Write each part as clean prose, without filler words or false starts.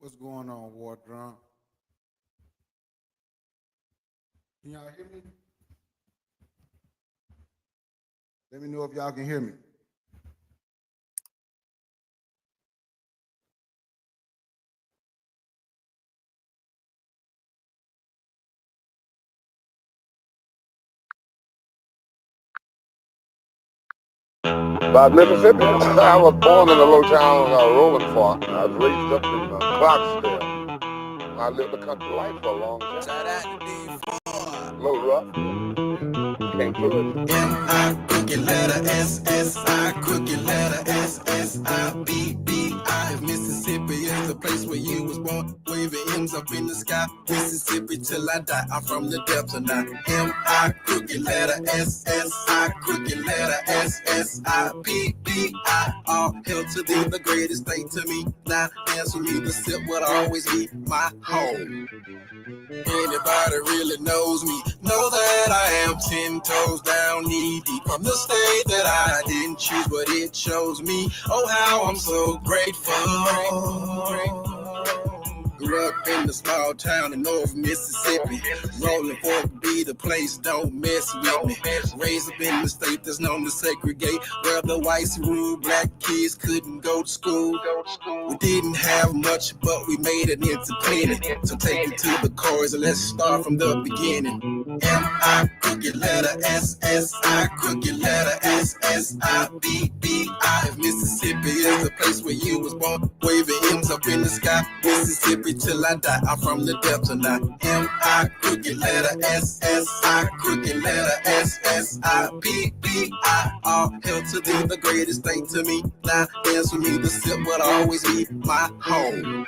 What's going on, War Drum? Can y'all hear me? Let me know if y'all can hear me. About Mississippi, I was born in a little town, Rolling Fork. I was raised up in Clarksdale. I lived a country life for a long time. A little rough. Came through it. M-I, crooked letter S-S-I, crooked letter S-S-I-B-B-I. If Mississippi is the place where you was born, waving M's up in the sky. Mississippi till I die, I'm from the depths of now. M-I, crooked letter S-S-I, crooked letter S-S-I-B-B-I. All hail to thee, the greatest thing to me. Now dance with me, the sip would always be my home. Anybody really knows me, know that I am 10 toes down, knee deep from the state that I didn't choose, but it chose me. Oh, how I'm so grateful. Grew up in the small town in North Mississippi. Rolling Fork be the place, don't mess with me. Raised up in the state that's known to segregate, where the whites rule, black kids couldn't go to school. We didn't have much, but we made it entertaining. So take it to the chorus and let's start from the beginning. M-I, crooked letter S-S-I, crooked letter S-S-I-B-B-I. If Mississippi is the place where you was born, waving M's up in the sky. Mississippi till I die, I'm from the depths of now. M-I, crooked letter S-S-I, crooked letter S-S-I-B-B-I. All hail to thee, the greatest thing to me. Now dance with me, the sip would always be my home.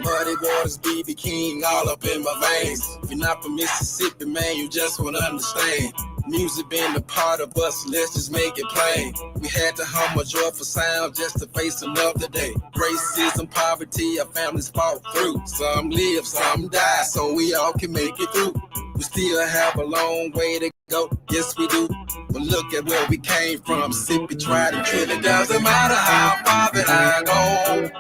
Muddy waters, BB King, all up in my veins. If you're not from Mississippi, man, you just won't understand. Music been a part of us, let's just make it plain. We had to hum a joyful sound just to face another day. Racism, poverty, our families fought through. Some live, some die, so we all can make it through. We still have a long way to go, yes we do. But look at where we came from, Mississippi tried to kill it. Doesn't matter how far that I go,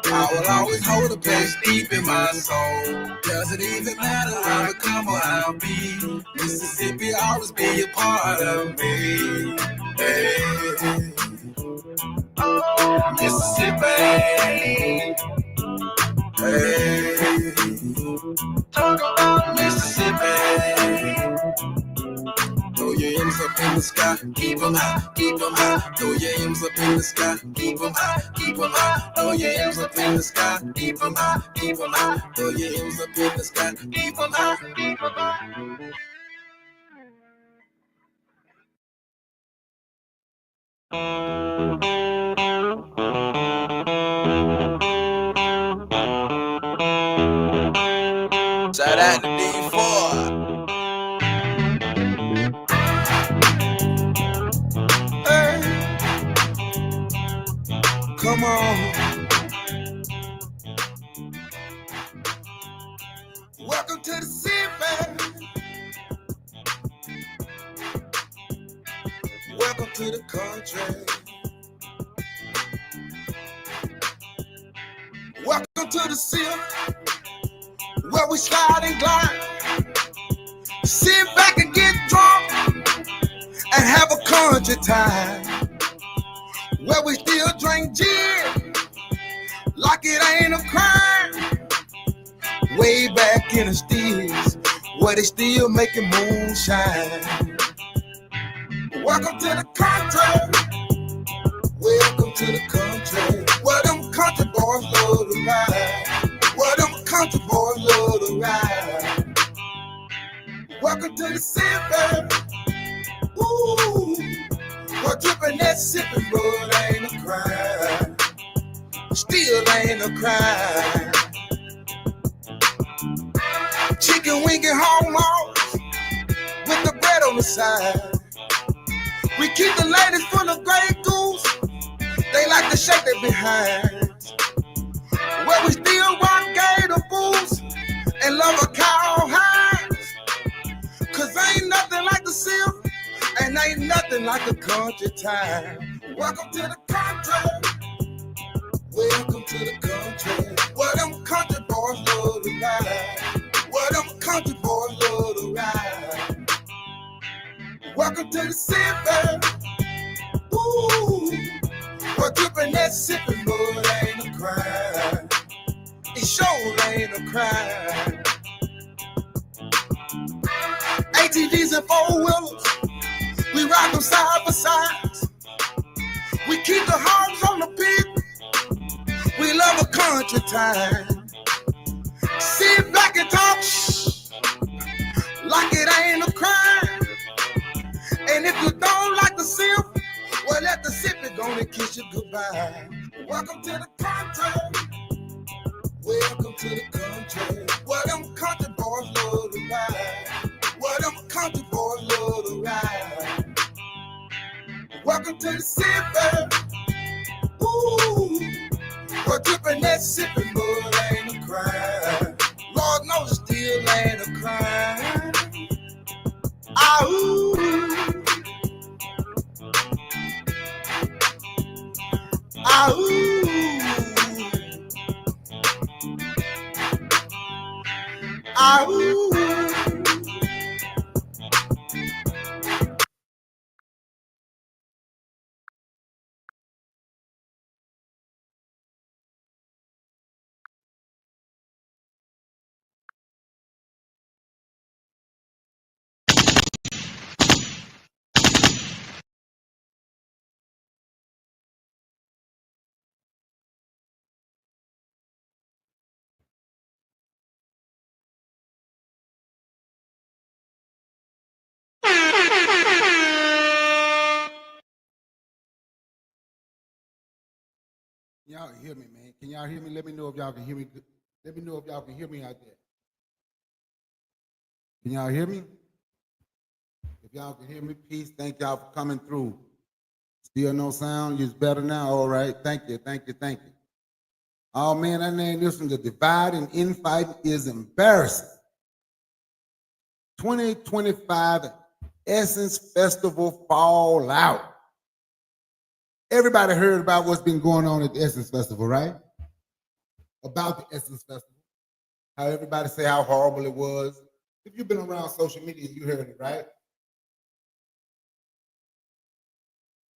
I will always hold a place deep in my soul. Doesn't even matter how I come or how I be, Mississippi always be a part of me. Hey. Mississippi. Hey. Talk about Mississippi. Throw your M's up in the sky, keep them high, keep them high. Throw your M's up in the sky, keep them high, keep them high. Throw your M's up in the sky, keep them high, keep them high. Throw your M's up in the sky, keep them high, keep them high. Shout out to D4. Come on. Welcome to the city. Welcome to the country. Welcome to the city, where we slide and glide. Sit back and get drunk and have a country time. Where we still drink gin like it ain't a crime. Way back in the steels, where they still making moonshine. Welcome to the country. Welcome to the country. Where them country boys love to ride. Where them country boys love to ride. Welcome to the city. Ooh. We're dripping that sipping blood ain't a crime. Still ain't a crime. Chicken wing and home off with the bread on the side. We keep the ladies full of Grey Goose. They like to shake their behinds. Where we still rock gator boots and love a cow hides. Cause ain't nothing like the silk. And ain't nothing like a country time. Welcome to the country. Welcome to the country. Where them country ride. Well, them country boys love to ride. Welcome to the city. Ooh, we're dripping that sipping, but ain't a crime. It sure ain't a crime. ATVs and four-wheelers, we ride them side by side. We keep the hogs on the pit. We love a country time. Sit back and talk like it ain't a crime. And if you don't like the sip, well, let the sip it gonna kiss you goodbye. Welcome to the country. Welcome to the country. Well, them country boys love to ride. Well, them country boys love to ride. Welcome to the city. Ooh, we're dripping that sipping, but ain't a crime. Lord knows it still ain't a crime. Ah, ooh. Ah, ooh. Ah, ooh. Y'all hear me, man? Can y'all hear me? Let me know if y'all can hear me. Let me know if y'all can hear me out there. Can y'all hear me? If y'all can hear me, peace. Thank y'all for coming through. Still no sound? It's better now? All right. Thank you, thank you, thank you. Oh, man, I named this one The Divide and Infighting is Embarrassing. 2025 Essence Festival Fallout. Everybody heard about what's been going on at the Essence Festival, right? About the Essence Festival. How everybody say how horrible it was. If you've been around social media, you heard it, right?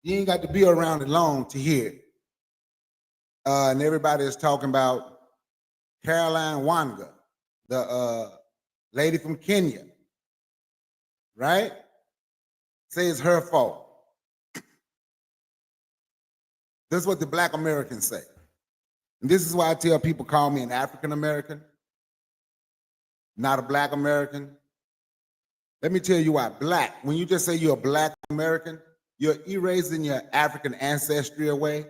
You ain't got to be around it long to hear it. And everybody is talking about Caroline Wanga, the lady from Kenya, right? Say it's her fault. This is what the Black Americans say. And this is why I tell people call me an African American, not a Black American. Let me tell you why. Black, when you just say you're a Black American, you're erasing your African ancestry away.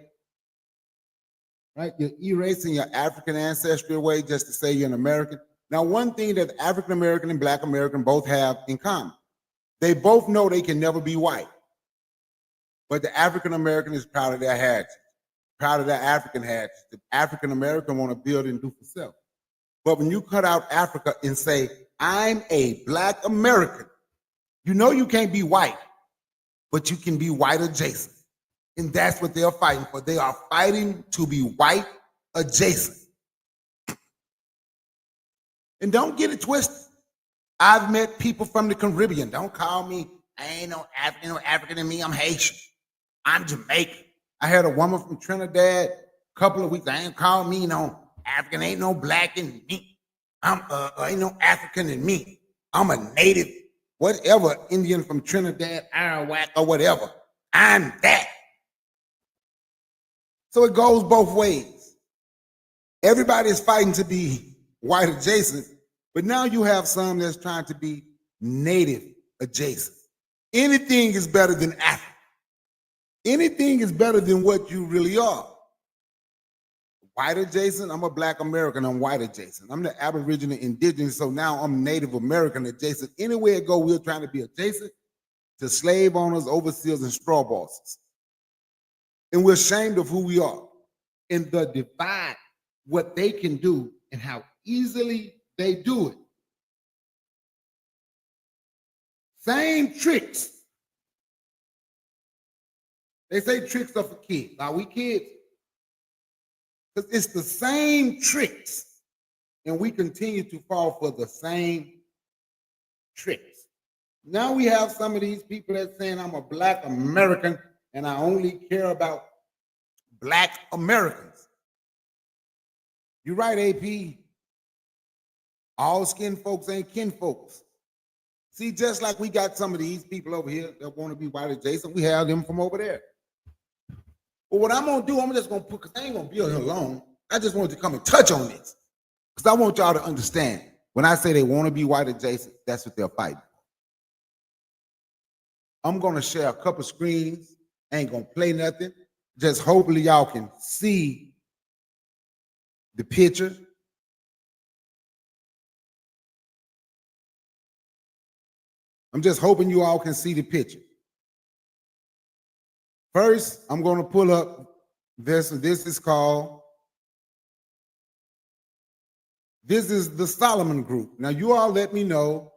Right? You're erasing your African ancestry away just to say you're an American. Now, one thing that African American and Black American both have in common, they both know they can never be white. But the African American is proud of their heritage, proud of their African heritage. The African American want to build and do for self. But when you cut out Africa and say, I'm a Black American, you know you can't be white, but you can be white adjacent. And that's what they're fighting for. They are fighting to be white adjacent. And don't get it twisted. I've met people from the Caribbean. Don't call me, I ain't no African in me, I'm Haitian. I'm Jamaican. I had a woman from Trinidad a couple of weeks. I ain't call me no African, ain't no Black in me. Ain't no African in me. I'm a native, whatever, Indian from Trinidad, Arawak, or whatever. I'm that. So it goes both ways. Everybody is fighting to be white adjacent, but now you have some that's trying to be native adjacent. Anything is better than Africa. Anything is better than what you really are. White adjacent, I'm a Black American, I'm white adjacent. I'm the Aboriginal indigenous, so now I'm Native American adjacent. Anywhere it go, we're trying to be adjacent to slave owners, overseers, and straw bosses. And we're ashamed of who we are. And the divide, what they can do and how easily they do it. Same tricks. They say tricks are for kids. Are we kids? Because it's the same tricks and we continue to fall for the same tricks. Now we have some of these people that saying I'm a Black American and I only care about Black Americans. You're right, AP. All skin folks ain't kin folks. See, just like we got some of these people over here that want to be white adjacent, we have them from over there. But what I'm gonna do, I'm just gonna put, because I ain't gonna be here long. I just want to come and touch on this. Because I want y'all to understand. When I say they want to be white adjacent, that's what they're fighting. I'm gonna share a couple screens, ain't gonna play nothing. Just hopefully y'all can see the picture. I'm just hoping you all can see the picture. First, I'm going to pull up this. This is the Solomon Group. Now, you all let me know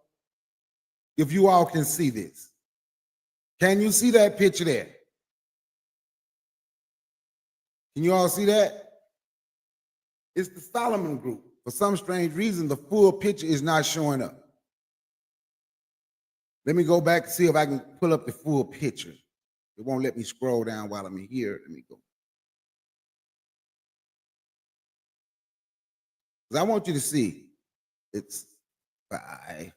if you all can see this. Can you see that picture there? Can you all see that? It's the Solomon Group. For some strange reason, the full picture is not showing up. Let me go back and see if I can pull up the full picture. It won't let me scroll down while I'm here. Let me go. Because I want you to see. It's 5,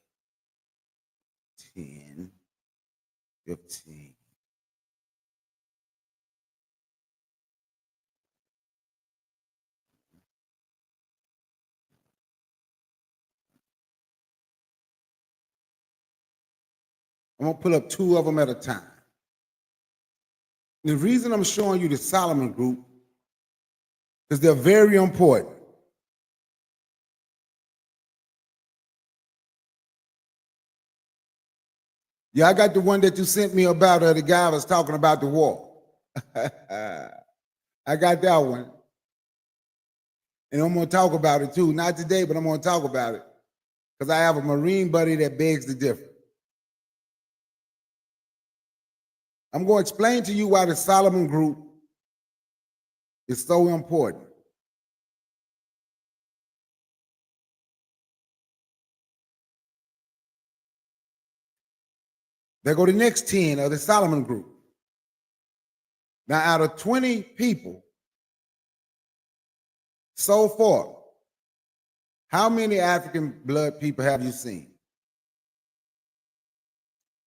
10, 15. I'm going to pull up 2 of them at a time. The reason I'm showing you the Solomon Group is they're very important. Yeah, I got the one that you sent me about the guy was talking about the war. I got that one. And I'm going to talk about it too. Not today, but I'm going to talk about it. Because I have a Marine buddy that begs to differ. I'm going to explain to you why the Solomon Group is so important. There go the next 10 of the Solomon Group. Now, out of 20 people so far, how many African blood people have you seen?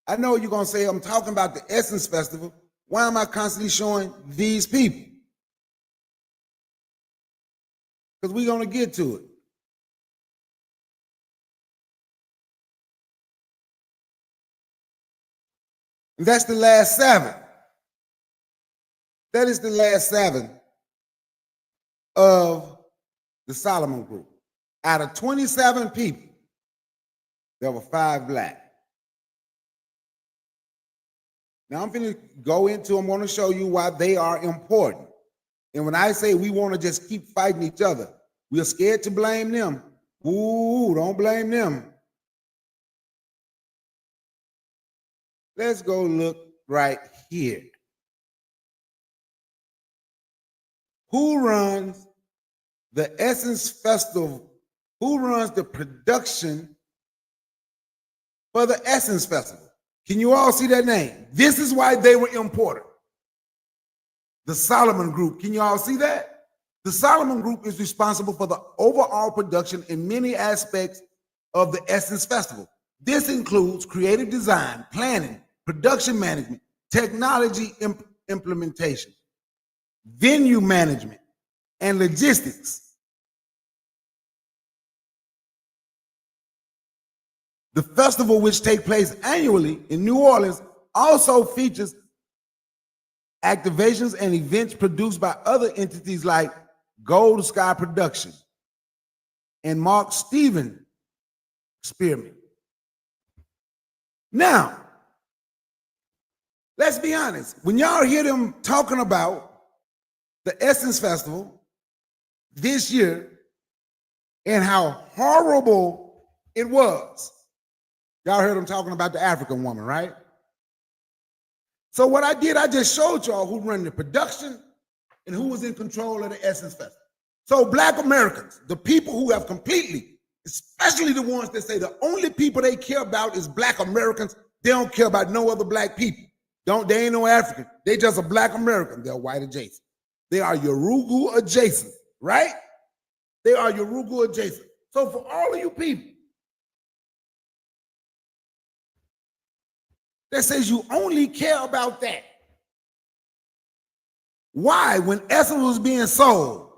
I know you're going to say, I'm talking about the Essence Festival. Why am I constantly showing these people? Because we're going to get to it. And that's the last 7. That is the last 7 of the Solomon Group. Out of 27 people, there were 5 Black. Now I'm going to go into, I'm going to show you why they are important. And when I say we want to just keep fighting each other, we're scared to blame them. Ooh, don't blame them. Let's go look right here. Who runs the Essence Festival? Who runs the production for the Essence Festival? Can you all see that name? This is why they were important. The Solomon Group. Can you all see that? The Solomon Group is responsible for the overall production in many aspects of the Essence Festival. This includes creative design, planning, production management, technology implementation, venue management, and logistics. The festival, which takes place annually in New Orleans, also features activations and events produced by other entities like Gold Sky Production and Mark Steven Spearman. Now, let's be honest. When y'all hear them talking about the Essence Festival this year and how horrible it was, y'all heard them talking about the African woman, right? So what I did, I just showed y'all who ran the production and who was in control of the Essence Festival. So black Americans, the people who have completely, especially the ones that say the only people they care about is black Americans, they don't care about no other black people. They ain't no African. They just a black American. They're white adjacent. They are Yorugu adjacent, right? They are Yorugu adjacent. So for all of you people that says you only care about that, why, when Essence was being sold,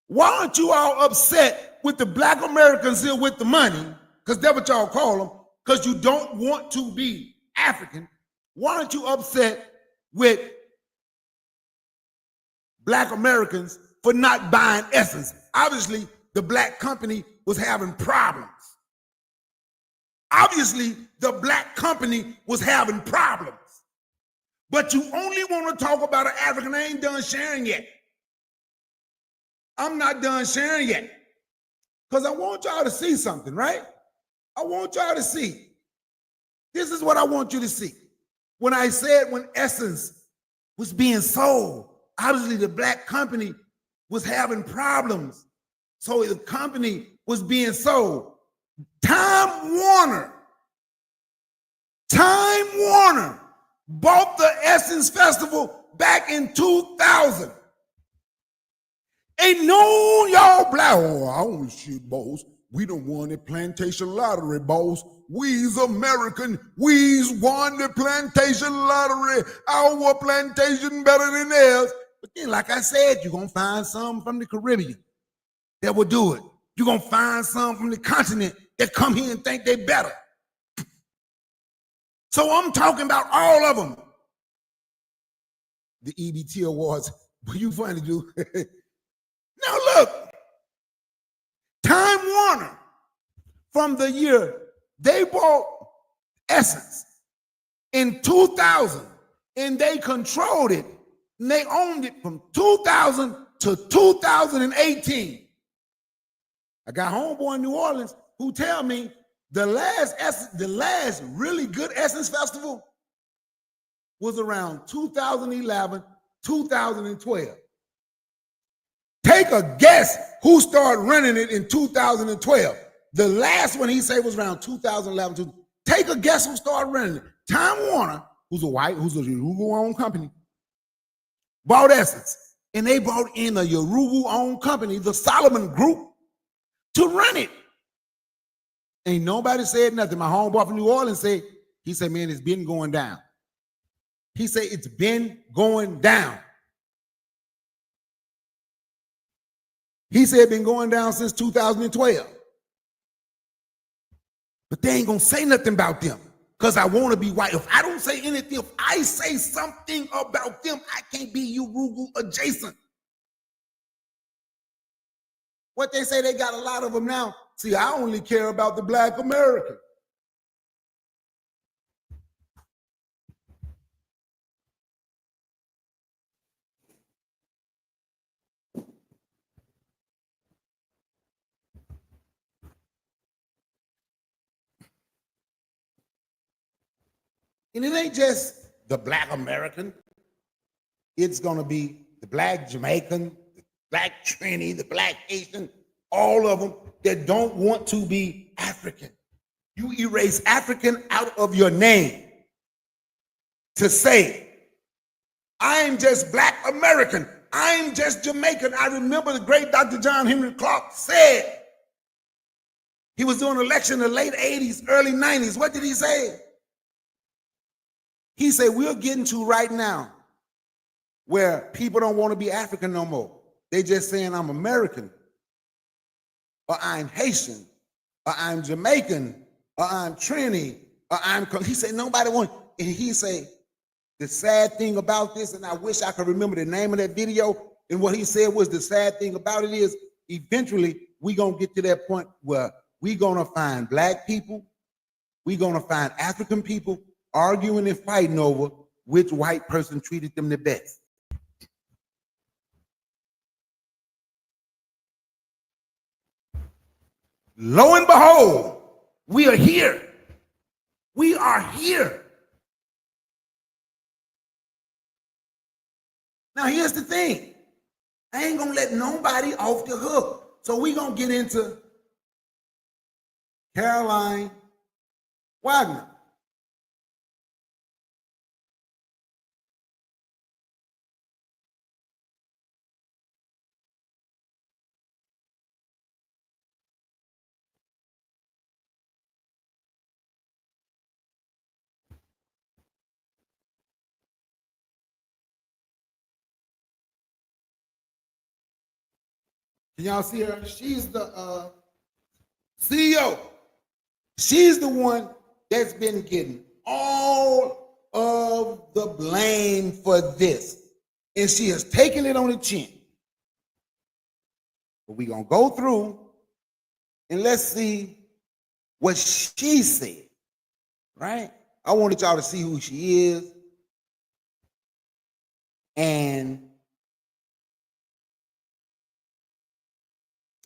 why aren't you all upset with the black Americans here with the money? Because that's what y'all call them, because you don't want to be African. Why aren't you upset with black Americans for not buying Essence? Obviously, the black company was having problems. Obviously, the black company was having problems. But you only want to talk about an African. I ain't done sharing yet. I'm not done sharing yet. Because I want y'all to see something, right? I want y'all to see. This is what I want you to see. When I said when Essence was being sold, obviously the black company was having problems. So the company was being sold. Time Warner bought the Essence Festival back in 2000. Ain't no y'all black, oh, I don't shit, boss. We done won the plantation lottery, boss. We's American. We's won the plantation lottery. Our plantation better than theirs. But then, like I said, you're going to find some from the Caribbean that will do it. You're going to find some from the continent that come here and think they better. So I'm talking about all of them. The EBT Awards, what you funny, dude? Now look, Time Warner, from the year they bought Essence in 2000, and they controlled it, and they owned it from 2000 to 2018. I got homeboy in New Orleans who tell me the last really good Essence Festival was around 2011, 2012. Take a guess who started running it in 2012. The last one he said was around 2011. Take a guess who started running it. Time Warner, who's a Yorugu-owned company, bought Essence. And they brought in a Yorugu-owned company, the Solomon Group, to run it. Ain't nobody said nothing. My homeboy from New Orleans said, he said, man, it's been going down. He said, it's been going down. He said it's been going down since 2012. But they ain't gonna say nothing about them because I want to be white. If I don't say anything, if I say something about them, I can't be Yorugu adjacent. What they say, they got a lot of them now. See, I only care about the black American. And it ain't just the black American. It's going to be the black Jamaican, the black Trini, the black Haitian, all of them that don't want to be African. You erase African out of your name to say, I'm just black American. I'm just Jamaican. I remember the great Dr. John Henry Clark said, he was doing an election in the late 80s, early 90s. What did he say? He said, we're getting to right now where people don't want to be African no more. They just saying I'm American, or I'm Haitian, or I'm Jamaican, or I'm Trini, or I'm, he said nobody wants, and he said, the sad thing about this, and I wish I could remember the name of that video, and what he said was the sad thing about it is eventually we're going to get to that point where we're going to find black people, we're going to find African people arguing and fighting over which white person treated them the best. Lo and behold, we are here. We are here. Now here's the thing. I ain't gonna let nobody off the hook. So we gonna get into Caroline Wagner. Can y'all see her? She's the CEO. She's the one that's been getting all of the blame for this. And she has taken it on the chin. But we're going to go through and let's see what she said, right? I wanted y'all to see who she is. And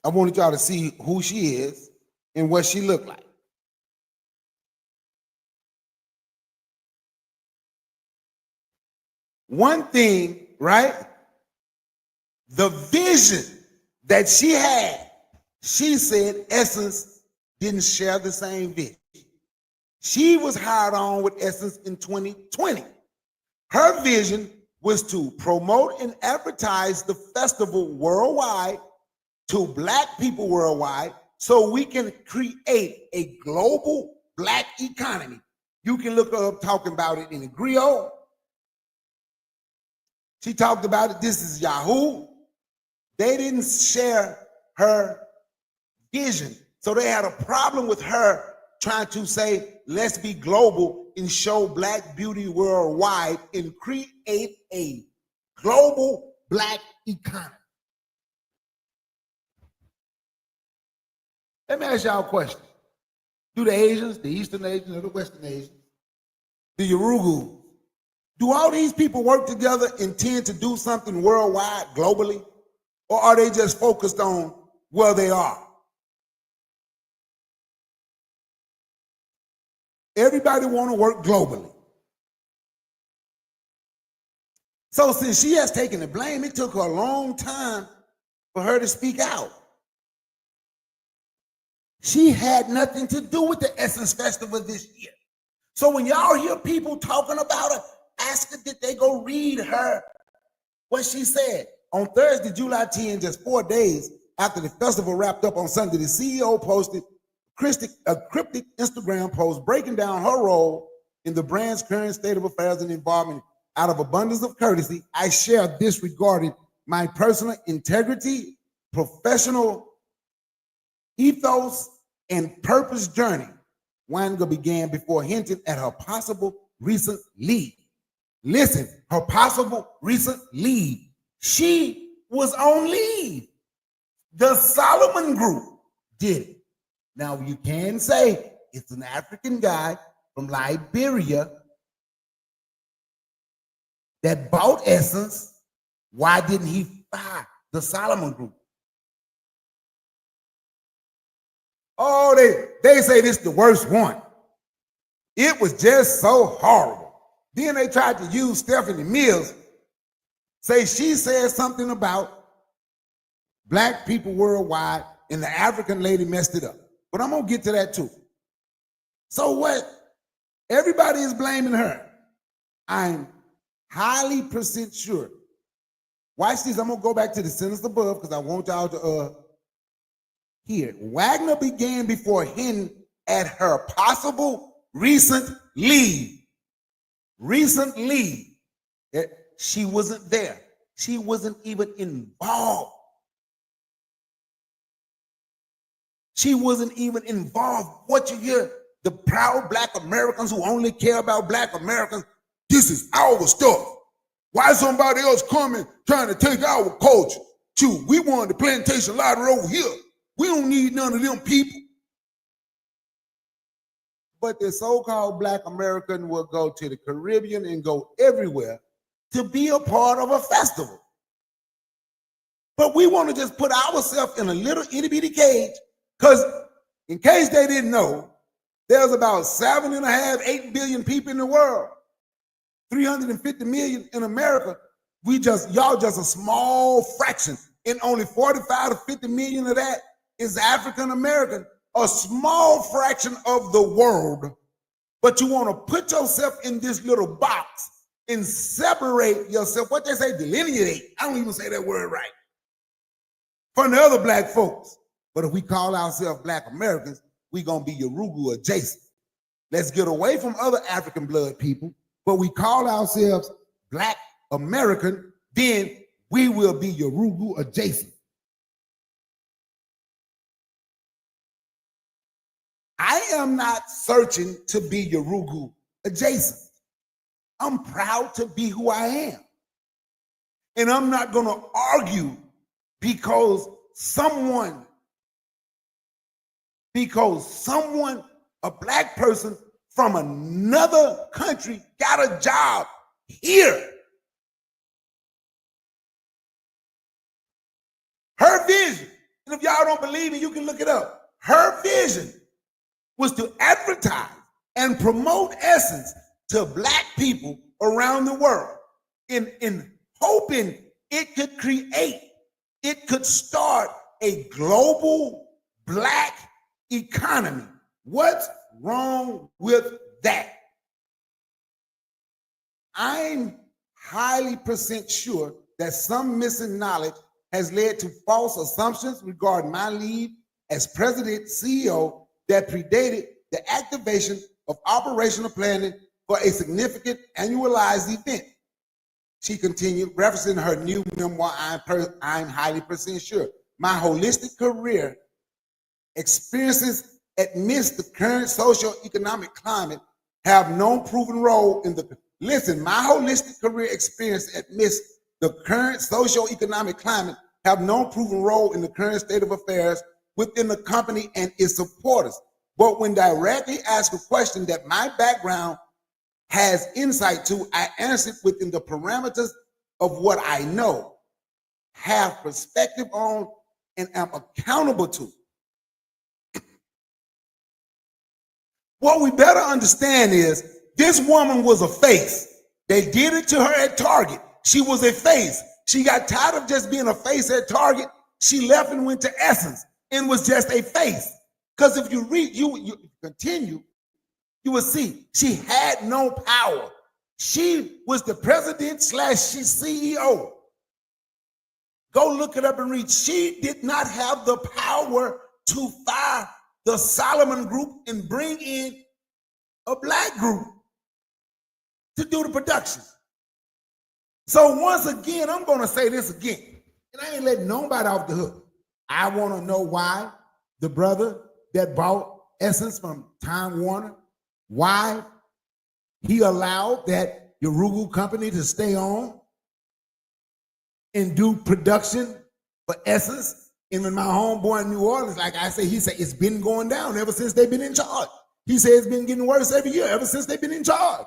I wanted y'all to see who she is and what she looked like. One thing, right? The vision that she had, she said Essence didn't share the same vision. She was hired on with Essence in 2020. Her vision was to promote and advertise the festival worldwide to Black people worldwide so we can create a global Black economy. You can look up talking about it in the Griot. She talked about it. This is Yahoo. They didn't share her vision. So they had a problem with her trying to say, let's be global and show Black beauty worldwide and create a global Black economy. Let me ask y'all a question. Do the Asians, the Eastern Asians, or the Western Asians, the Yorugus, do all these people work together and tend to do something worldwide, globally? Or are they just focused on where they are? Everybody want to work globally. So since she has taken the blame, it took her a long time for her to speak out. She had nothing to do with the Essence Festival this year. So when y'all hear people talking about her, ask her, did they go read her what she said? On Thursday, July 10, just 4 days after the festival wrapped up on Sunday, the CEO posted a cryptic Instagram post breaking down her role in the brand's current state of affairs and involvement. Out of abundance of courtesy, I share this regarding my personal integrity, professional ethos, and purpose journey. Wanga began before hinting at her possible recent lead. Listen, her possible recent lead. She was on leave. The Solomon Group did it. Now you can say it's an African guy from Liberia that bought Essence. Why didn't he fire the Solomon Group? Oh, they say this is the worst one. It was just so horrible. Then they tried to use Stephanie Mills, say she said something about Black people worldwide, and the African lady messed it up. But I'm gonna get to that too. So what? Everybody is blaming her. I'm highly percent sure. Watch this. I'm gonna go back to the sentence above because I want y'all to hear. Wagner began before hinting at her possible recent leave. Recent leave. She wasn't there. She wasn't even involved. She wasn't even involved. What you hear, the proud Black Americans who only care about Black Americans, this is our stuff. Why somebody else coming trying to take our culture? Shoot, we wanted the plantation lottery over here. We don't need none of them people. But the so-called Black American will go to the Caribbean and go everywhere to be a part of a festival. But we want to just put ourselves in a little itty-bitty cage, because in case they didn't know, there's about 7.5, 8 billion people in the world, 350 million in America. Y'all just a small fraction. And only 45 to 50 million of that is African American, a small fraction of the world. But you want to put yourself in this little box and separate yourself. What they say, delineate. I don't even say that word right. From the other black folks. But if we call ourselves Black Americans, we gonna be Yoruba adjacent. Let's get away from other African blood people, but we call ourselves Black American, then we will be Yoruba adjacent. I am not searching to be Yoruba adjacent. I'm proud to be who I am. And I'm not gonna argue because someone, a black person from another country got a job here. Her vision, and if y'all don't believe me, you can look it up. Her vision was to advertise and promote Essence to black people around the world in hoping it could start a global black economy. What's wrong with that? I'm highly % sure that some missing knowledge has led to false assumptions regarding my lead as president CEO that predated the activation of operational planning for a significant annualized event. She continued, referencing her new memoir, I'm highly % sure. My holistic career experiences amidst the current socio-economic climate have no proven role in the, listen, my holistic career experience amidst the current socio-economic climate have no proven role in the current state of affairs within the company and its supporters. But when directly asked a question that my background has insight to, I answered within the parameters of what I know, have perspective on, and am accountable to. What we better understand is this woman was a face. They did it to her at Target. She was a face. She got tired of just being a face at Target. She left and went to Essence and was just a face. Because if you read, you continue, you will see she had no power. She was the president / CEO. Go look it up and read. She did not have the power to fire the Solomon Group and bring in a black group to do the production. So once again, I'm going to say this again, and I ain't letting nobody off the hook. I want to know why the brother that bought Essence from Time Warner, why he allowed that Yoruba company to stay on and do production for Essence. Even my homeboy in New Orleans, like I say, he said it's been going down ever since they've been in charge. He said it's been getting worse every year ever since they've been in charge.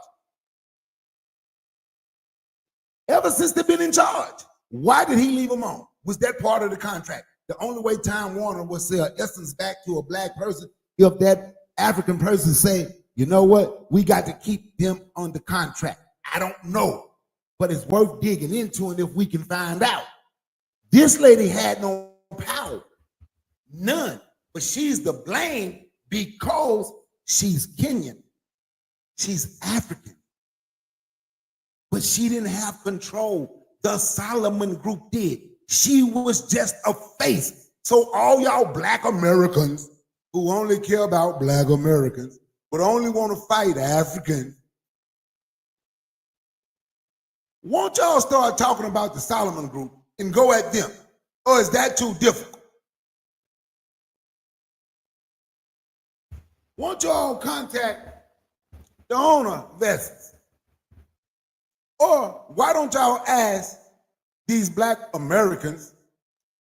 Ever since they've been in charge. Why did he leave them on? Was that part of the contract? The only way Time Warner would sell Essence back to a black person if that African person say, you know what, we got to keep them on the contract. I don't know, but it's worth digging into, and if we can find out. This lady had no power, none, but she's the blame because she's Kenyan, she's African, but she didn't have control. The Solomon Group did. She was just a face. So all y'all black Americans who only care about black Americans but only want to fight Africans, won't y'all start talking about the Solomon Group and go at them? Or is that too difficult? Won't y'all contact the owner of Essence? Or why don't y'all ask these black Americans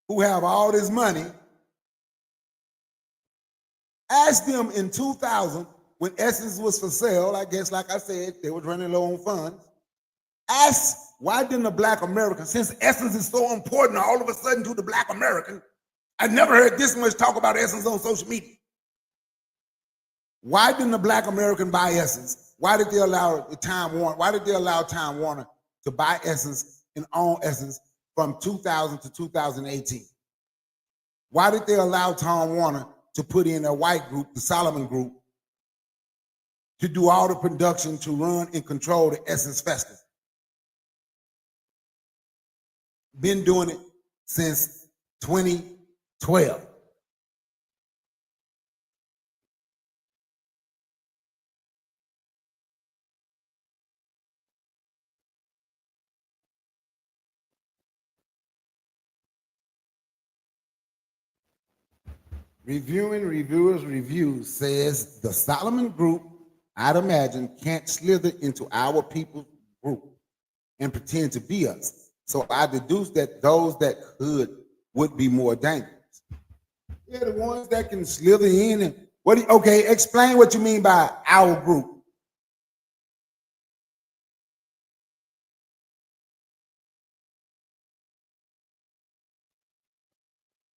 who have all this money, ask them in 2000 when Essence was for sale, I guess like I said, they were running low on funds, ask why didn't the black American, since Essence is so important all of a sudden to the black American, I never heard this much talk about Essence on social media. Why didn't the black American buy Essence? Why did they allow Time Warner to buy Essence in own essence from 2000 to 2018? Why did they allow Tom Warner to put in a white group, the Solomon Group, to do all the production, to run and control the Essence Festival? Been doing it since 2012. Reviewing Reviewers Reviews says the Solomon Group, I'd imagine, can't slither into our people's group and pretend to be us. So I deduce that those that could would be more dangerous. Yeah, the ones that can slither in and okay, explain what you mean by our group.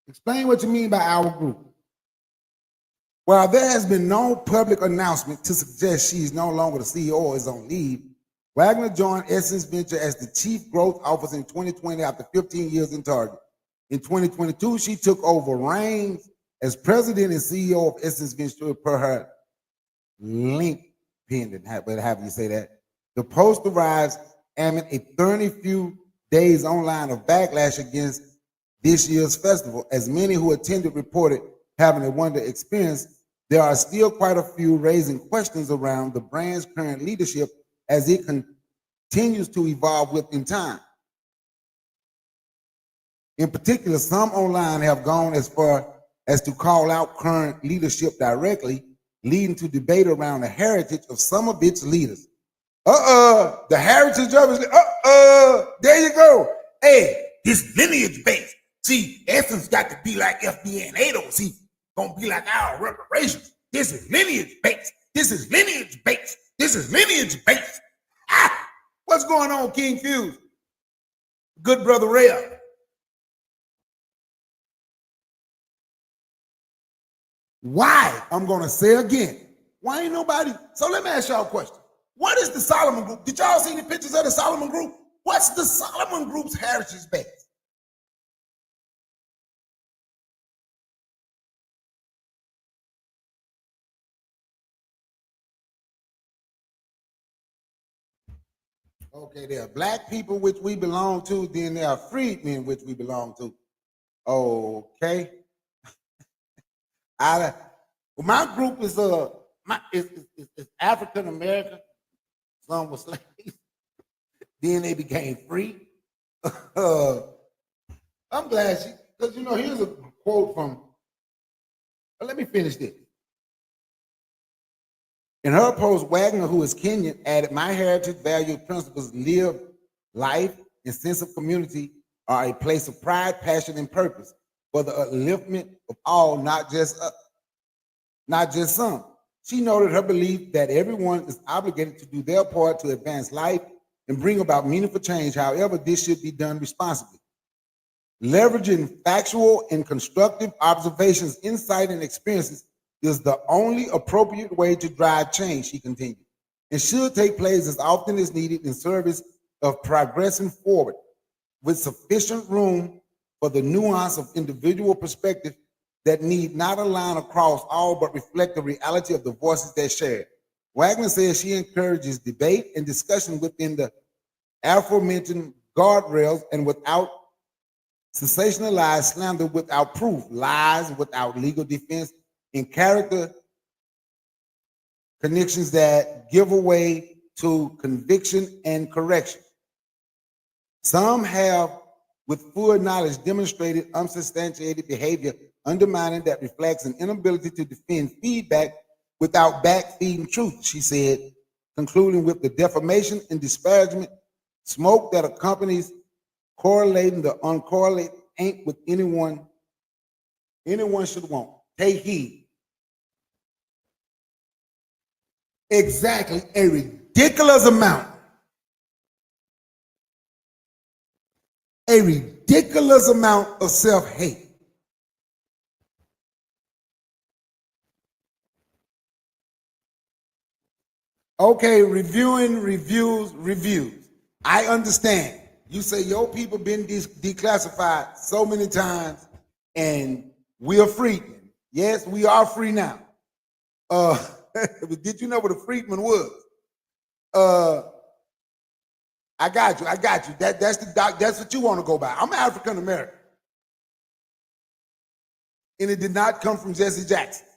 Explain what you mean by our group. While there has been no public announcement to suggest she is no longer the CEO or is on leave, Wagner joined Essence Venture as the Chief Growth Officer in 2020 after 15 years in Target. In 2022, she took over reins as President and CEO of Essence Venture per her link pendant, however you say that. The post arrives amid a 30 few days online of backlash against this year's festival. As many who attended reported having a wonderful experience, there are still quite a few raising questions around the brand's current leadership as it continues to evolve within time. In particular, some online have gone as far as to call out current leadership directly, leading to debate around the heritage of some of its leaders. The heritage of its there you go. Hey, this lineage based. See, Essence got to be like FBA and ADO. See, gonna be like our reparations. This is lineage based. This is lineage based. This is lineage based. Ah, what's going on, King Fuse? Good brother Ray. Why? I'm gonna say again. Why ain't nobody? So let me ask y'all a question. What is the Solomon Group? Did y'all see the pictures of the Solomon Group? What's the Solomon Group's heritage base? Okay, there are black people which we belong to, then there are freedmen which we belong to. Okay. My group is African American. Some were slaves. Then they became free. I'm glad because here's a quote from. Let me finish this. In her post, Wagner, who is Kenyan, added, "My heritage, values, principles, live, life, and sense of community are a place of pride, passion, and purpose for the upliftment of all, not just some." She noted her belief that everyone is obligated to do their part to advance life and bring about meaningful change. However, this should be done responsibly. Leveraging factual and constructive observations, insight, and experiences is the only appropriate way to drive change, she continued, and should take place as often as needed in service of progressing forward with sufficient room for the nuance of individual perspective that need not align across all but reflect the reality of the voices that share. Wagner says she encourages debate and discussion within the aforementioned guardrails and without sensationalized slander, without proof, lies without legal defense, and character connections that give way to conviction and correction. Some have, with full knowledge, demonstrated unsubstantiated behavior, undermining that reflects an inability to defend feedback without backfeeding truth, she said, concluding with the defamation and disparagement smoke that accompanies correlating the uncorrelated ain't what anyone should want. Take heed. Exactly, a ridiculous amount. A ridiculous amount of self-hate. Okay, reviews. I understand. You say your people been declassified so many times, and we're freedmen. Yes, we are free now. Did you know what a freedman was? I got you. That's what you want to go by. I'm African American, and it did not come from Jesse Jackson.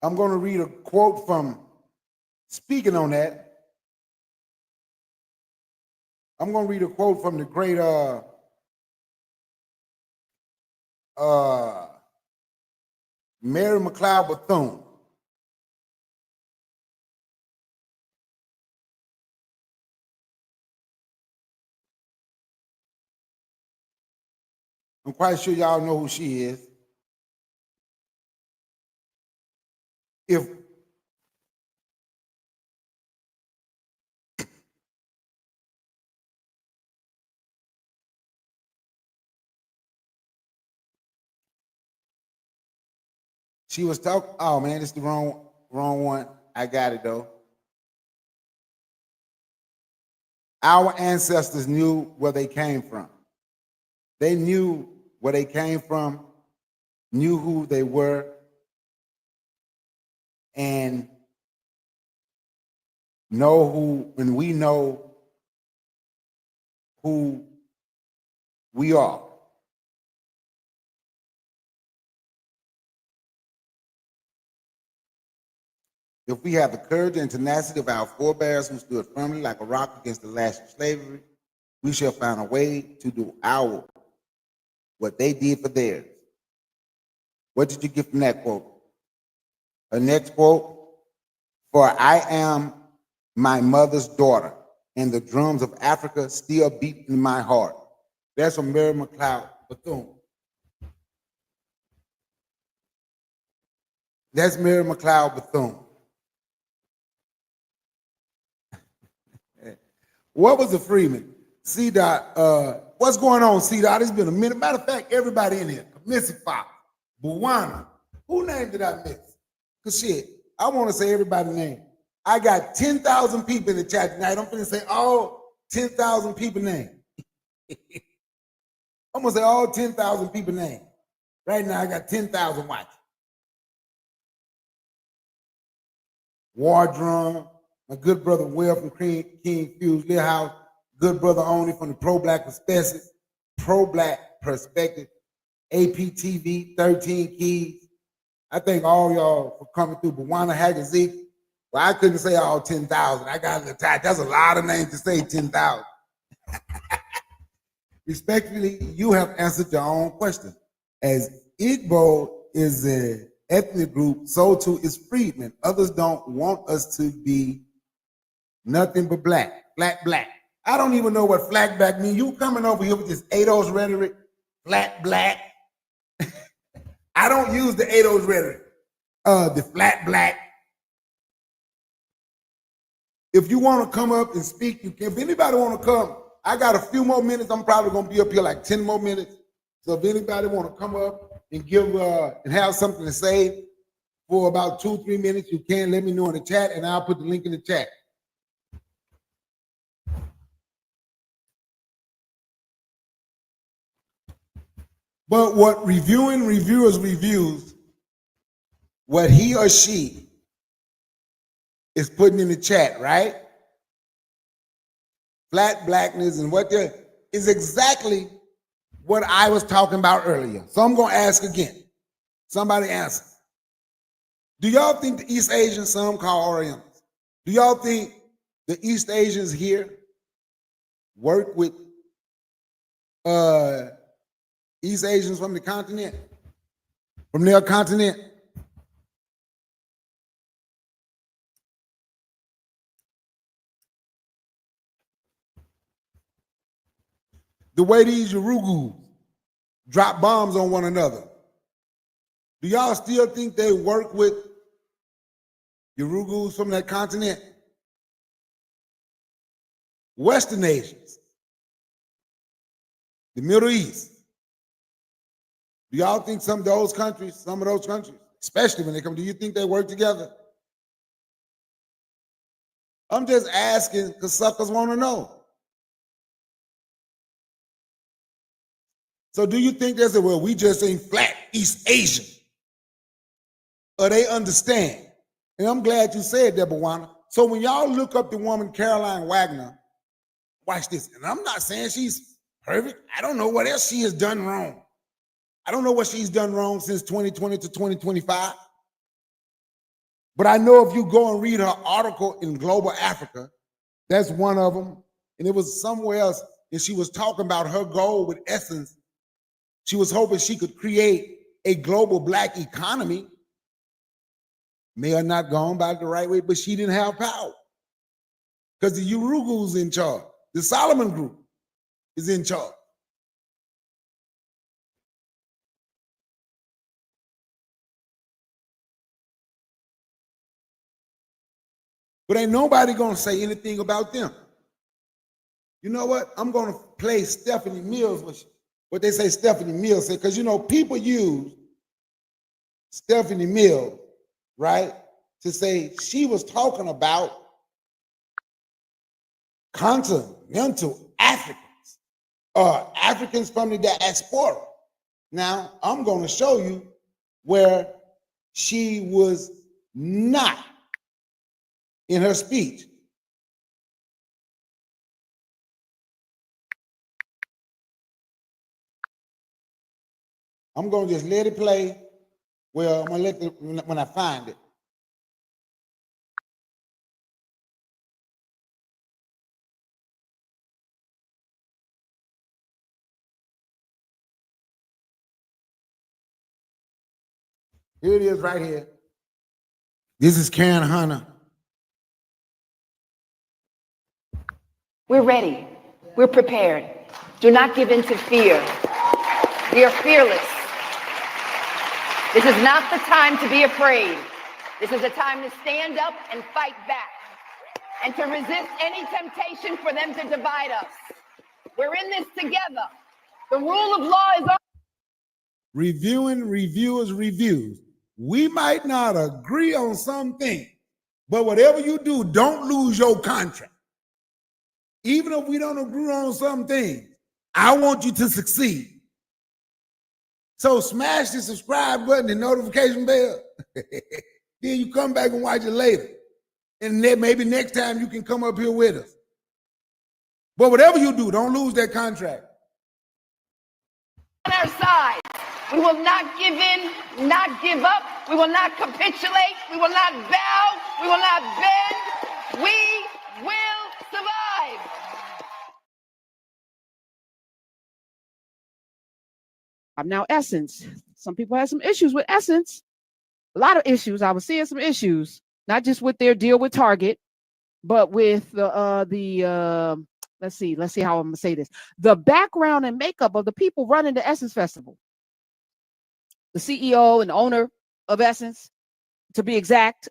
I'm going to read a quote from. Speaking on that, I'm going to read a quote from the great Mary McLeod Bethune. I'm quite sure y'all know who she is. If she was talking, oh man, it's the wrong one. I got it though. Our ancestors knew where they came from. They knew where they came from, knew who they were, and we know who we are. If we have the courage and tenacity of our forebears who stood firmly like a rock against the lash of slavery, we shall find a way to do what they did for theirs. What did you get from that quote? Her next quote, for I am my mother's daughter, and the drums of Africa still beat in my heart. That's from Mary McLeod Bethune. That's Mary McLeod Bethune. What was a freeman? C-Dot, what's going on, C-Dot? It's been a minute. Matter of fact, everybody in here, Missy Fox, Buwana. Who name did I miss? Because shit, I want to say everybody's name. I got 10,000 people in the chat tonight. I'm going to say all 10,000 people name. I'm going to say all 10,000 people name. Right now, I got 10,000 watching. War Drum, my good brother Will from King Fuse Little House, good brother Only from the Pro-Black Perspective, APTV, 13 Keys. I thank all y'all for coming through. Buwana Hagazik. Well, I couldn't say all 10,000. I got a little tired. That's a lot of names to say 10,000. Respectfully, you have answered your own question. As Igbo is an ethnic group, so too is freedmen. Others don't want us to be nothing but black. I don't even know what flat black means. You coming over here with this ADOS rhetoric, flat black. I don't use the ADOS rhetoric, the flat black. If you want to come up and speak, you can. If anybody want to come, I got a few more minutes. I'm probably going to be up here like 10 more minutes. So if anybody want to come up and give and have something to say for about 2-3 minutes, you can let me know in the chat, and I'll put the link in the chat. But what reviewers reviews, what he or she is putting in the chat, right? Flat blackness and what there is exactly what I was talking about earlier. So I'm going to ask again. Somebody answer. Do y'all think the East Asians, some call Orientals, do y'all think the East Asians here work with East Asians from the continent? From their continent? The way these Yurugus drop bombs on one another. Do y'all still think they work with Yurugus from that continent? Western Asians, the Middle East. Do y'all think some of those countries, especially when they come, do you think they work together? I'm just asking because suckers want to know. So do you think there's a, well, we just ain't flat East Asian? Or they understand? And I'm glad you said that, Bawana. So when y'all look up the woman Caroline Wagner, watch this. And I'm not saying she's perfect. I don't know what else she has done wrong. I don't know what she's done wrong since 2020 to 2025. But I know if you go and read her article in Global Africa, that's one of them. And it was somewhere else. And she was talking about her goal with Essence. She was hoping she could create a global Black economy. May have not gone by the right way, but she didn't have power. Because the Uruguay's in charge. The Solomon Group is in charge. But ain't nobody gonna say anything about them. You know what? I'm gonna play Stephanie Mills, what they say Stephanie Mills said, because you know, people use Stephanie Mills, right, to say she was talking about continental Africans, Africans from the diaspora. Now, I'm gonna show you where she was not in her speech. I'm gonna just let it play. Well, I'm gonna let it when I find it. Here it is right here. This is Karen Hunter. We're ready. We're prepared. Do not give in to fear. We are fearless. This is not the time to be afraid. This is a time to stand up and fight back and to resist any temptation for them to divide us. We're in this together. The rule of law is on. Reviewing reviewers' reviews. We might not agree on something, but whatever you do, don't lose your contract. Even if we don't agree on something, I want you to succeed. So smash the subscribe button and notification bell. Then you come back and watch it later. And then maybe next time you can come up here with us. But whatever you do, don't lose that contract. On our side. We will not give in, not give up. We will not capitulate. We will not bow. We will not bend. We will survive. Now, Essence. Some people have some issues with Essence. A lot of issues. I was seeing some issues, not just with their deal with Target, but with let's see how I'm gonna say this. The background and makeup of the people running the Essence Festival. The CEO and owner of Essence, to be exact,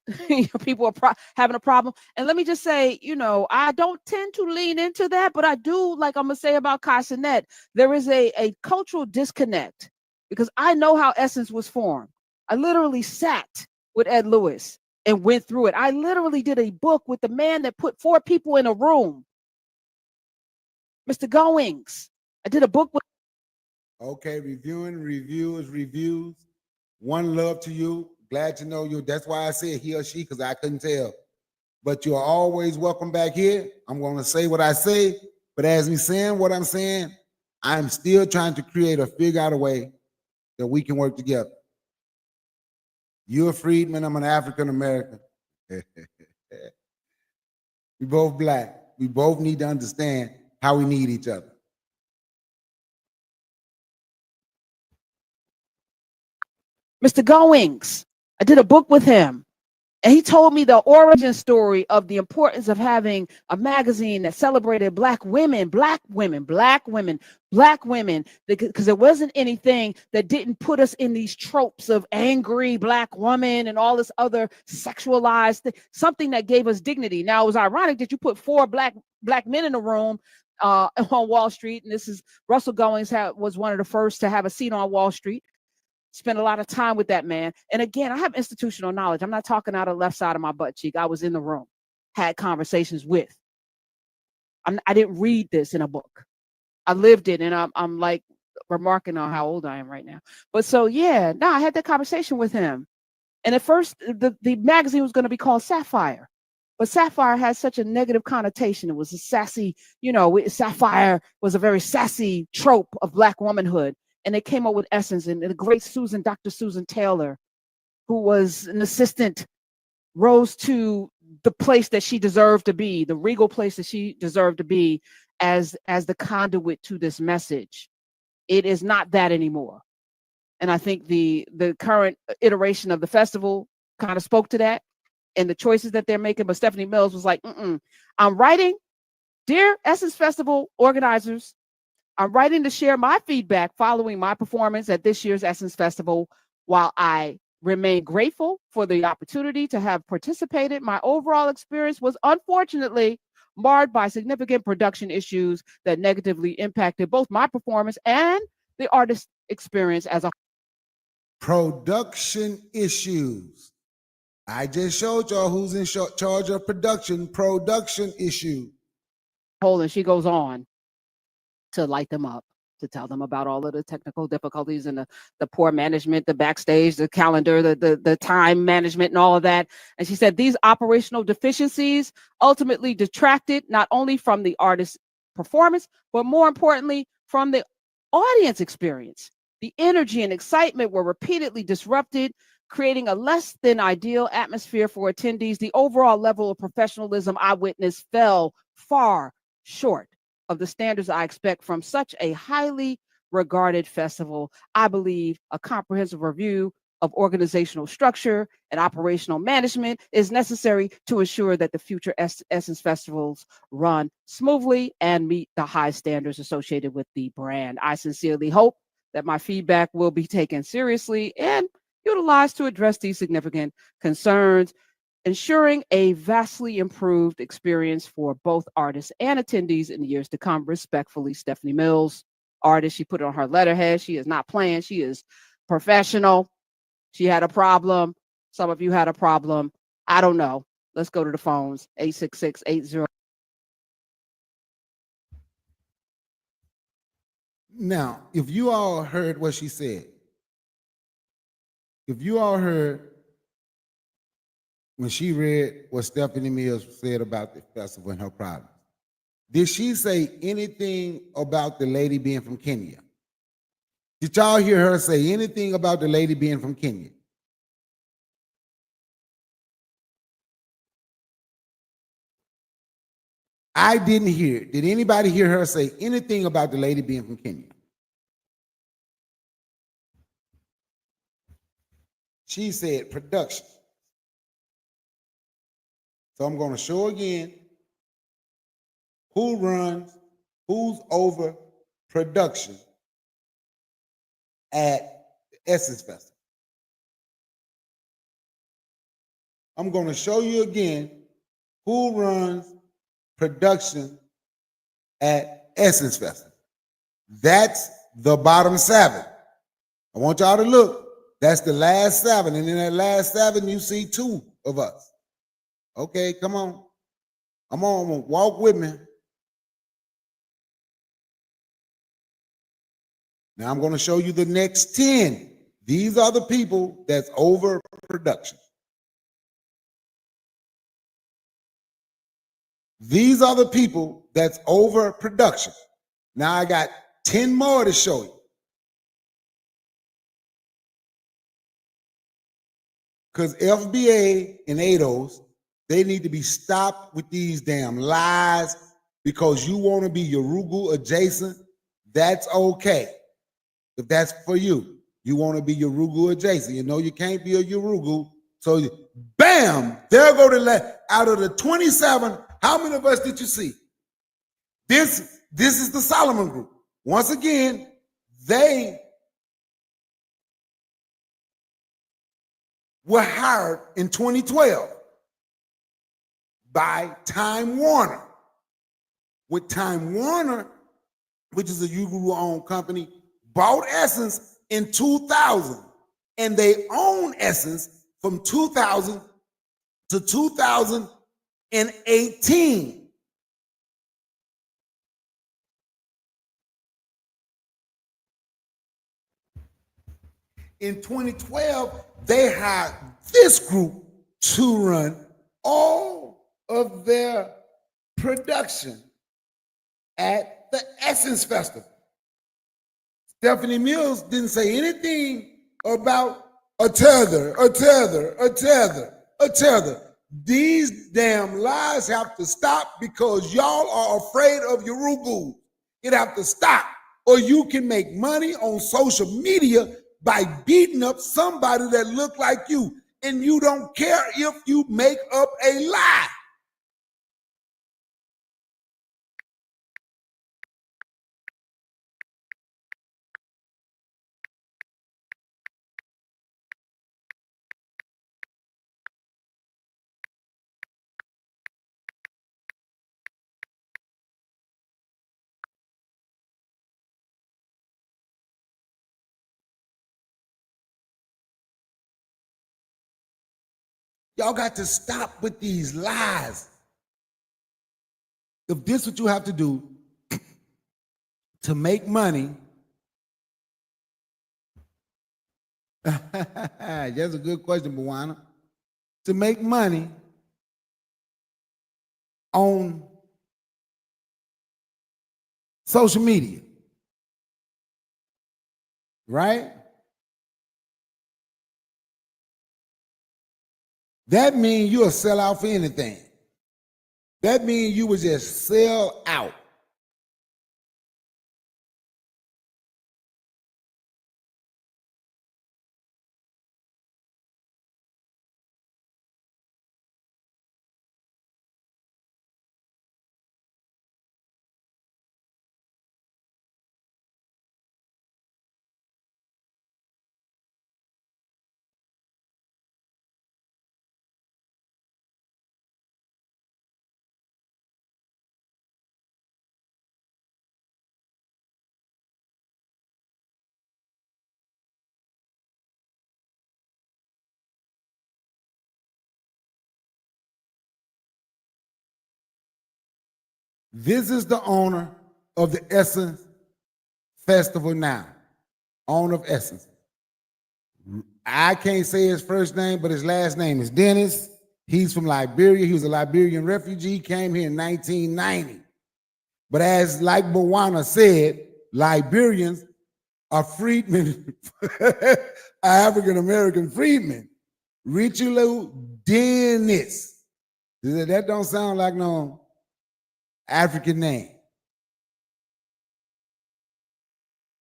people are having a problem. And let me just say, you know, I don't tend to lean into that, but I do, like I'm gonna say about Casanet, there is a cultural disconnect because I know how Essence was formed. I literally sat with Ed Lewis and went through it. I literally did a book with the man that put 4 people in a room, Mr. Goings. I did a book with. Okay, reviewing reviewers' reviews. One love to you. Glad to know you. That's why I said he or she, because I couldn't tell. But you're always welcome back here. I'm going to say what I say, but as me saying what I'm saying, I'm still trying to figure out a way that we can work together. You're a freedman. I'm an African American. We both Black. We both need to understand how we need each other. Mr. Goings. I did a book with him. And he told me the origin story of the importance of having a magazine that celebrated Black women, because there wasn't anything that didn't put us in these tropes of angry Black woman and all this other sexualized thing, something that gave us dignity. Now, it was ironic that you put 4 black men in a room on Wall Street. And this is Russell Goings was one of the first to have a seat on Wall Street. Spent a lot of time with that man. And again, I have institutional knowledge. I'm not talking out of the left side of my butt cheek. I was in the room. had conversations with. I didn't read this in a book. I lived it, and I'm like remarking on how old I am right now. But so yeah, no, I had that conversation with him. And at first, the magazine was going to be called Sapphire, but Sapphire has such a negative connotation. It was a sassy, Sapphire was a very sassy trope of Black womanhood. And they came up with Essence, and the great Dr. Susan Taylor, who was an assistant, rose to the place that she deserved to be, the regal place that she deserved to be as the conduit to this message. It is not that anymore. And I think the current iteration of the festival kind of spoke to that and the choices that they're making. But Stephanie Mills was like, I'm writing, dear Essence Festival organizers, I'm writing to share my feedback following my performance at this year's Essence Festival. While I remain grateful for the opportunity to have participated, my overall experience was unfortunately marred by significant production issues that negatively impacted both my performance and the artist experience as a Production issues. I just showed y'all who's in charge of production issue. whole. And she goes on to light them up, to tell them about all of the technical difficulties and the poor management, the backstage, the calendar, the time management and all of that. And she said these operational deficiencies ultimately detracted not only from the artist's performance, but more importantly, from the audience experience. The energy and excitement were repeatedly disrupted, creating a less than ideal atmosphere for attendees. The overall level of professionalism I witnessed fell far short of the standards I expect from such a highly regarded festival. I believe a comprehensive review of organizational structure and operational management is necessary to ensure that the future Essence festivals run smoothly and meet the high standards associated with the brand. I sincerely hope that my feedback will be taken seriously and utilized to address these significant concerns, ensuring a vastly improved experience for both artists and attendees in the years to come. Respectfully, Stephanie Mills, artist. She put it on her letterhead. She is not playing. She is professional. She had a problem. Some of you had a problem. I don't know. Let's go to the phones. 866-80. Now, if you all heard what she said, if you all heard when she read what Stephanie Mills said about the festival and her problems, did she say anything about the lady being from Kenya? Did y'all hear her say anything about the lady being from Kenya? I didn't hear it. Did anybody hear her say anything about the lady being from Kenya? She said production. So I'm going to show again who's over production at the Essence Festival. I'm going to show you again who runs production at Essence Festival. That's the bottom 7. I want y'all to look. That's the last 7. And in that last 7, you see 2 of us. Okay, come on. Come on, walk with me. Now I'm going to show you the next 10. These are the people that's over production. These are the people that's over production. Now I got 10 more to show you. Because FBA and ADOS, they need to be stopped with these damn lies because you want to be Yorugu adjacent. That's okay. If that's for you, you want to be Yorugu adjacent. You know you can't be a Yorugu. So bam, there go the out of the 27. How many of us did you see? This is the Solomon Group. Once again, they were hired in 2012 by Time Warner. With Time Warner, which is a Yorugu-owned company, bought Essence in 2000, and they own Essence from 2000 to 2018. in 18. In 2012, they hired this group to run all of their production at the Essence Festival. Stephanie Mills didn't say anything about a tether, a tether, a tether, a tether. These damn lies have to stop because y'all are afraid of your Urugu. It have to stop, or you can make money on social media by beating up somebody that look like you, and you don't care if you make up a lie. Y'all got to stop with these lies. If this is what you have to do to make money, that's a good question, Bawana. To make money on social media, right? That means you'll sell out for anything. That means you would just sell out. This is the owner of the Essence Festival now. Owner of Essence. I can't say his first name, but his last name is Dennis. He's from Liberia. He was a Liberian refugee. He came here in 1990. But as like Bawana said, Liberians are freedmen, African-American freedmen. Richelieu Dennis. That don't sound like no African name.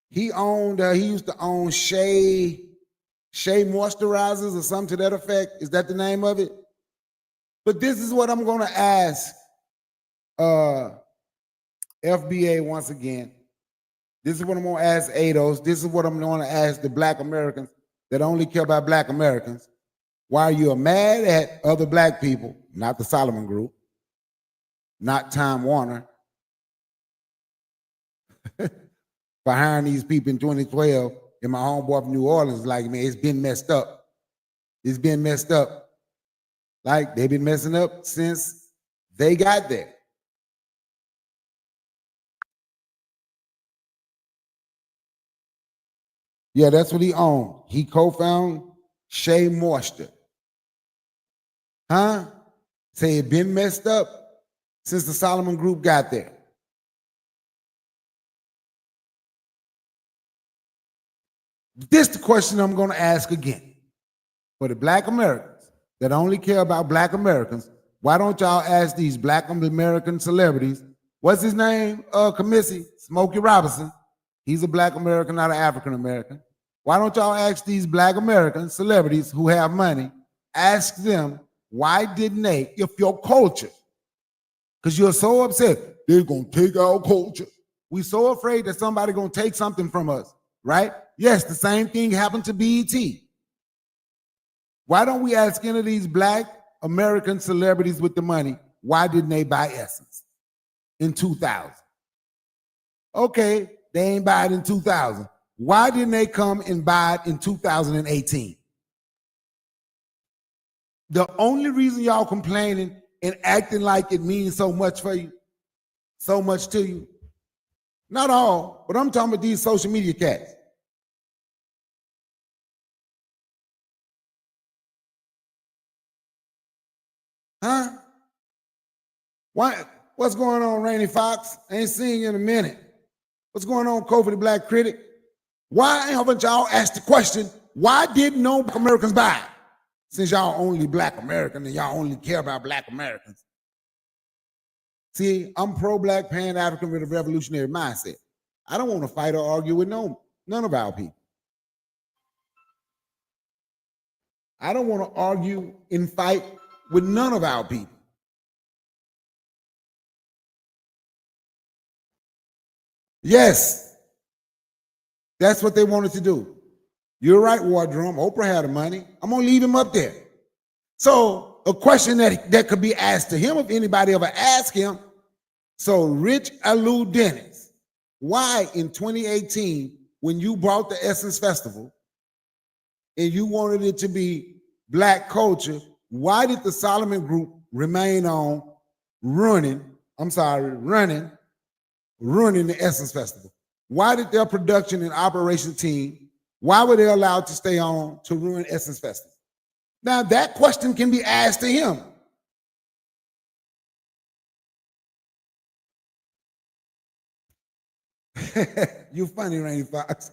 He used to own Shea Moisturizers or something to that effect. Is that the name of it? But this is what I'm going to ask FBA once again. This is what I'm going to ask ADOS. This is what I'm going to ask the Black Americans that only care about Black Americans. Why you are mad at other Black people, not the Solomon Group, not Time Warner, for hiring these people in 2012, and my homeboy from New Orleans like, man, it's been messed up. It's been messed up. Like, they've been messing up since they got there. Yeah, that's what he owned. He co-founded Shea Moisture. Huh? Say it been messed up since the Solomon Group got there. This is the question I'm going to ask again. For the Black Americans that only care about Black Americans, why don't y'all ask these Black American celebrities, what's his name, Commissy? Smokey Robinson. He's a Black American, not an African American. Why don't y'all ask these Black American celebrities who have money, ask them, why didn't they, if your culture, because you're so upset, they're going to take our culture. We're so afraid that somebody going to take something from us, right? Yes, the same thing happened to BET. Why don't we ask any of these Black American celebrities with the money, why didn't they buy Essence in 2000? Okay, they ain't buy it in 2000. Why didn't they come and buy it in 2018? The only reason y'all complaining and acting like it means so much for you, so much to you? Not all, but I'm talking about these social media cats. Huh? Why? What's going on, Rainy Fox? I ain't seen you in a minute. What's going on, Kofi the Black Critic? Why haven't y'all asked the question, why didn't no Black Americans buy? Since y'all only Black American and y'all only care about Black Americans. See, I'm pro-Black, pan-African with a revolutionary mindset. I don't want to fight or argue with none of our people. I don't want to argue and fight with none of our people. Yes, that's what they wanted to do. You're right, War Drum. Oprah had the money. I'm going to leave him up there. So a question that could be asked to him, if anybody ever asked him, so Rich Alou Dennis, why in 2018, when you brought the Essence Festival and you wanted it to be Black culture, why did the Solomon Group remain on ruining the Essence Festival? Why did their production and operation team, why were they allowed to stay on to ruin Essence Festival? Now that question can be asked to him. You're funny, Rainy Fox.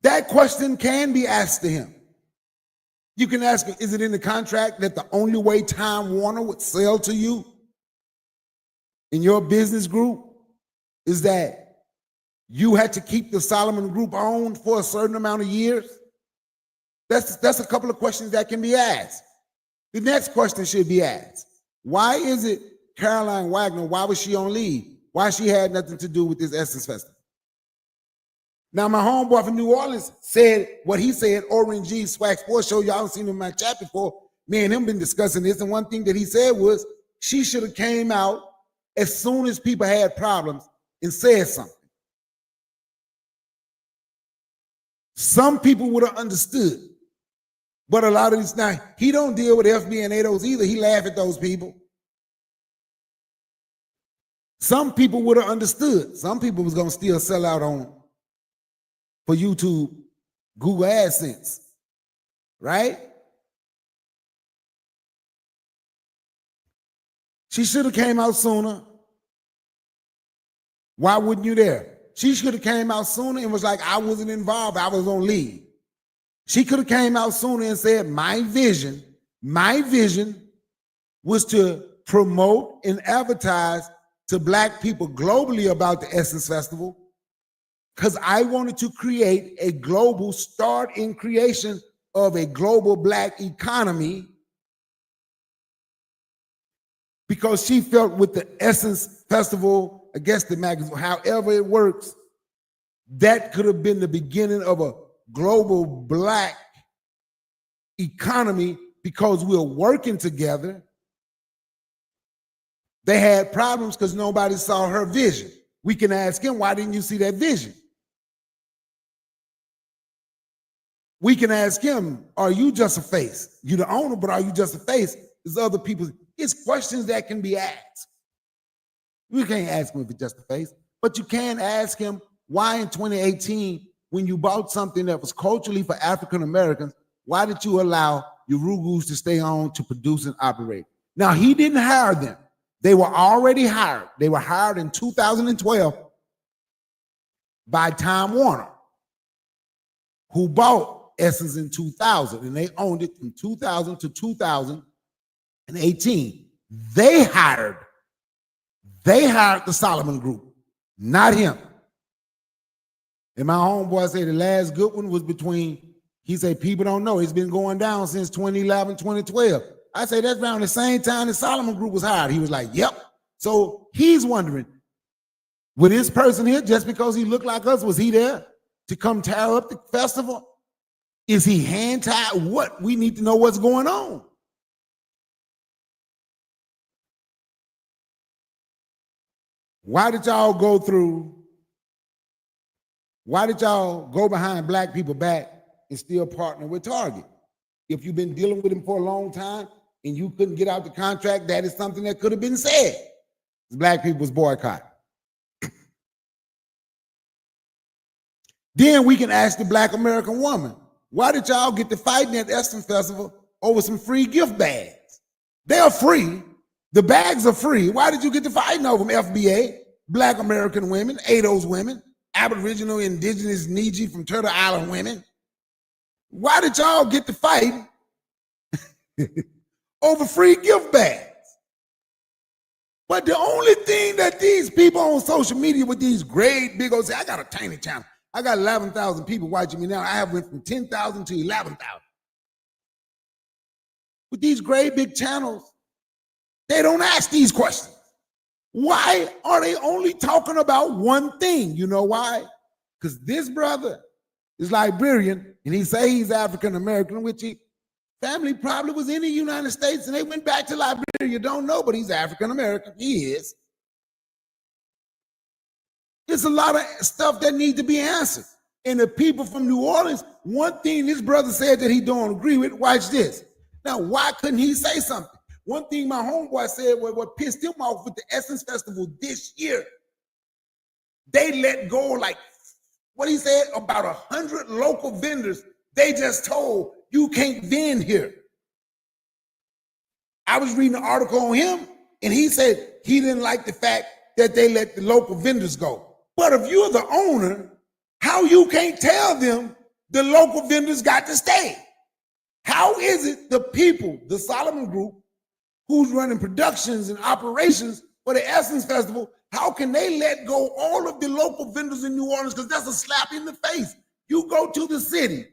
That question can be asked to him. You can ask him, is it in the contract that the only way Time Warner would sell to you in your business group is that you had to keep the Solomon Group owned for a certain amount of years? That's a couple of questions that can be asked. The next question should be asked. Why is it Caroline Wagner, why was she on leave? Why she had nothing to do with this Essence Festival? Now, my homeboy from New Orleans said what he said, Orange G Swag Sports Show. Y'all seen him in my chat before. Me and him been discussing this, and one thing that he said was she should have came out as soon as people had problems and said something. Some people would have understood. But a lot of these, now, he don't deal with FB and ADOS either. He laugh at those people. Some people would have understood. Some people was going to still sell out for YouTube, Google AdSense, right? She should have came out sooner. Why wouldn't you there? She should have came out sooner and was like, I wasn't involved, I was on leave. She could have came out sooner and said, my vision was to promote and advertise to Black people globally about the Essence Festival, because I wanted to create a global start in creation of a global Black economy, because she felt with the Essence Festival, I guess the magazine, however it works, that could have been the beginning of a global Black economy because we're working together. They had problems because nobody saw her vision. We can ask him, why didn't you see that vision? We can ask him, are you just a face? You're the owner, but are you just a face? There's other people. It's questions that can be asked. We can't ask him if it's just a face, but you can ask him why in 2018, when you bought something that was culturally for African Americans, why did you allow your Rugus to stay on to produce and operate? Now, he didn't hire them. They were already hired. They were hired in 2012 by Time Warner, who bought Essence in 2000, and they owned it from 2000 to 2018. They hired the Solomon Group, not him. And my homeboy said the last good one was he said, people don't know, it's been going down since 2011, 2012. I say that's around the same time the Solomon Group was hired. He was like, yep. So he's wondering, with this person here, just because he looked like us, was he there to come tear up the festival? Is he hand-tied? What? We need to know what's going on. Why did y'all go behind Black people back and still partner with Target? If you've been dealing with him for a long time, and you couldn't get out the contract, that is something that could have been said. Black people was boycotted. Then we can ask the Black American woman, why did y'all get to fighting at Essence Festival over some free gift bags? They're free. The bags are free. Why did you get to fighting over them, FBA? Black American women, ADOS women, Aboriginal, Indigenous, Niji from Turtle Island women. Why did y'all get to fight over free gift bags? But the only thing that these people on social media with these great big old, say, I got a tiny channel. I got 11,000 people watching me now. I have went from 10,000 to 11,000. With these great big channels, they don't ask these questions. Why are they only talking about one thing? You know why? Because this brother is Liberian, and he say he's African American, which he family probably was in the United States, and they went back to Liberia. Don't know, but he's African American. He is. There's a lot of stuff that needs to be answered. And the people from New Orleans, one thing this brother said that he don't agree with, watch this. Now, why couldn't he say something? One thing my homeboy said, what pissed him off with the Essence Festival this year, they let go like, what he said, about 100 local vendors. They just told, you can't vend here. I was reading an article on him, and he said he didn't like the fact that they let the local vendors go. But if you're the owner, how you can't tell them the local vendors got to stay? How is it the people, the Solomon Group, who's running productions and operations for the Essence Festival, how can they let go all of the local vendors in New Orleans? Because that's a slap in the face. You go to the city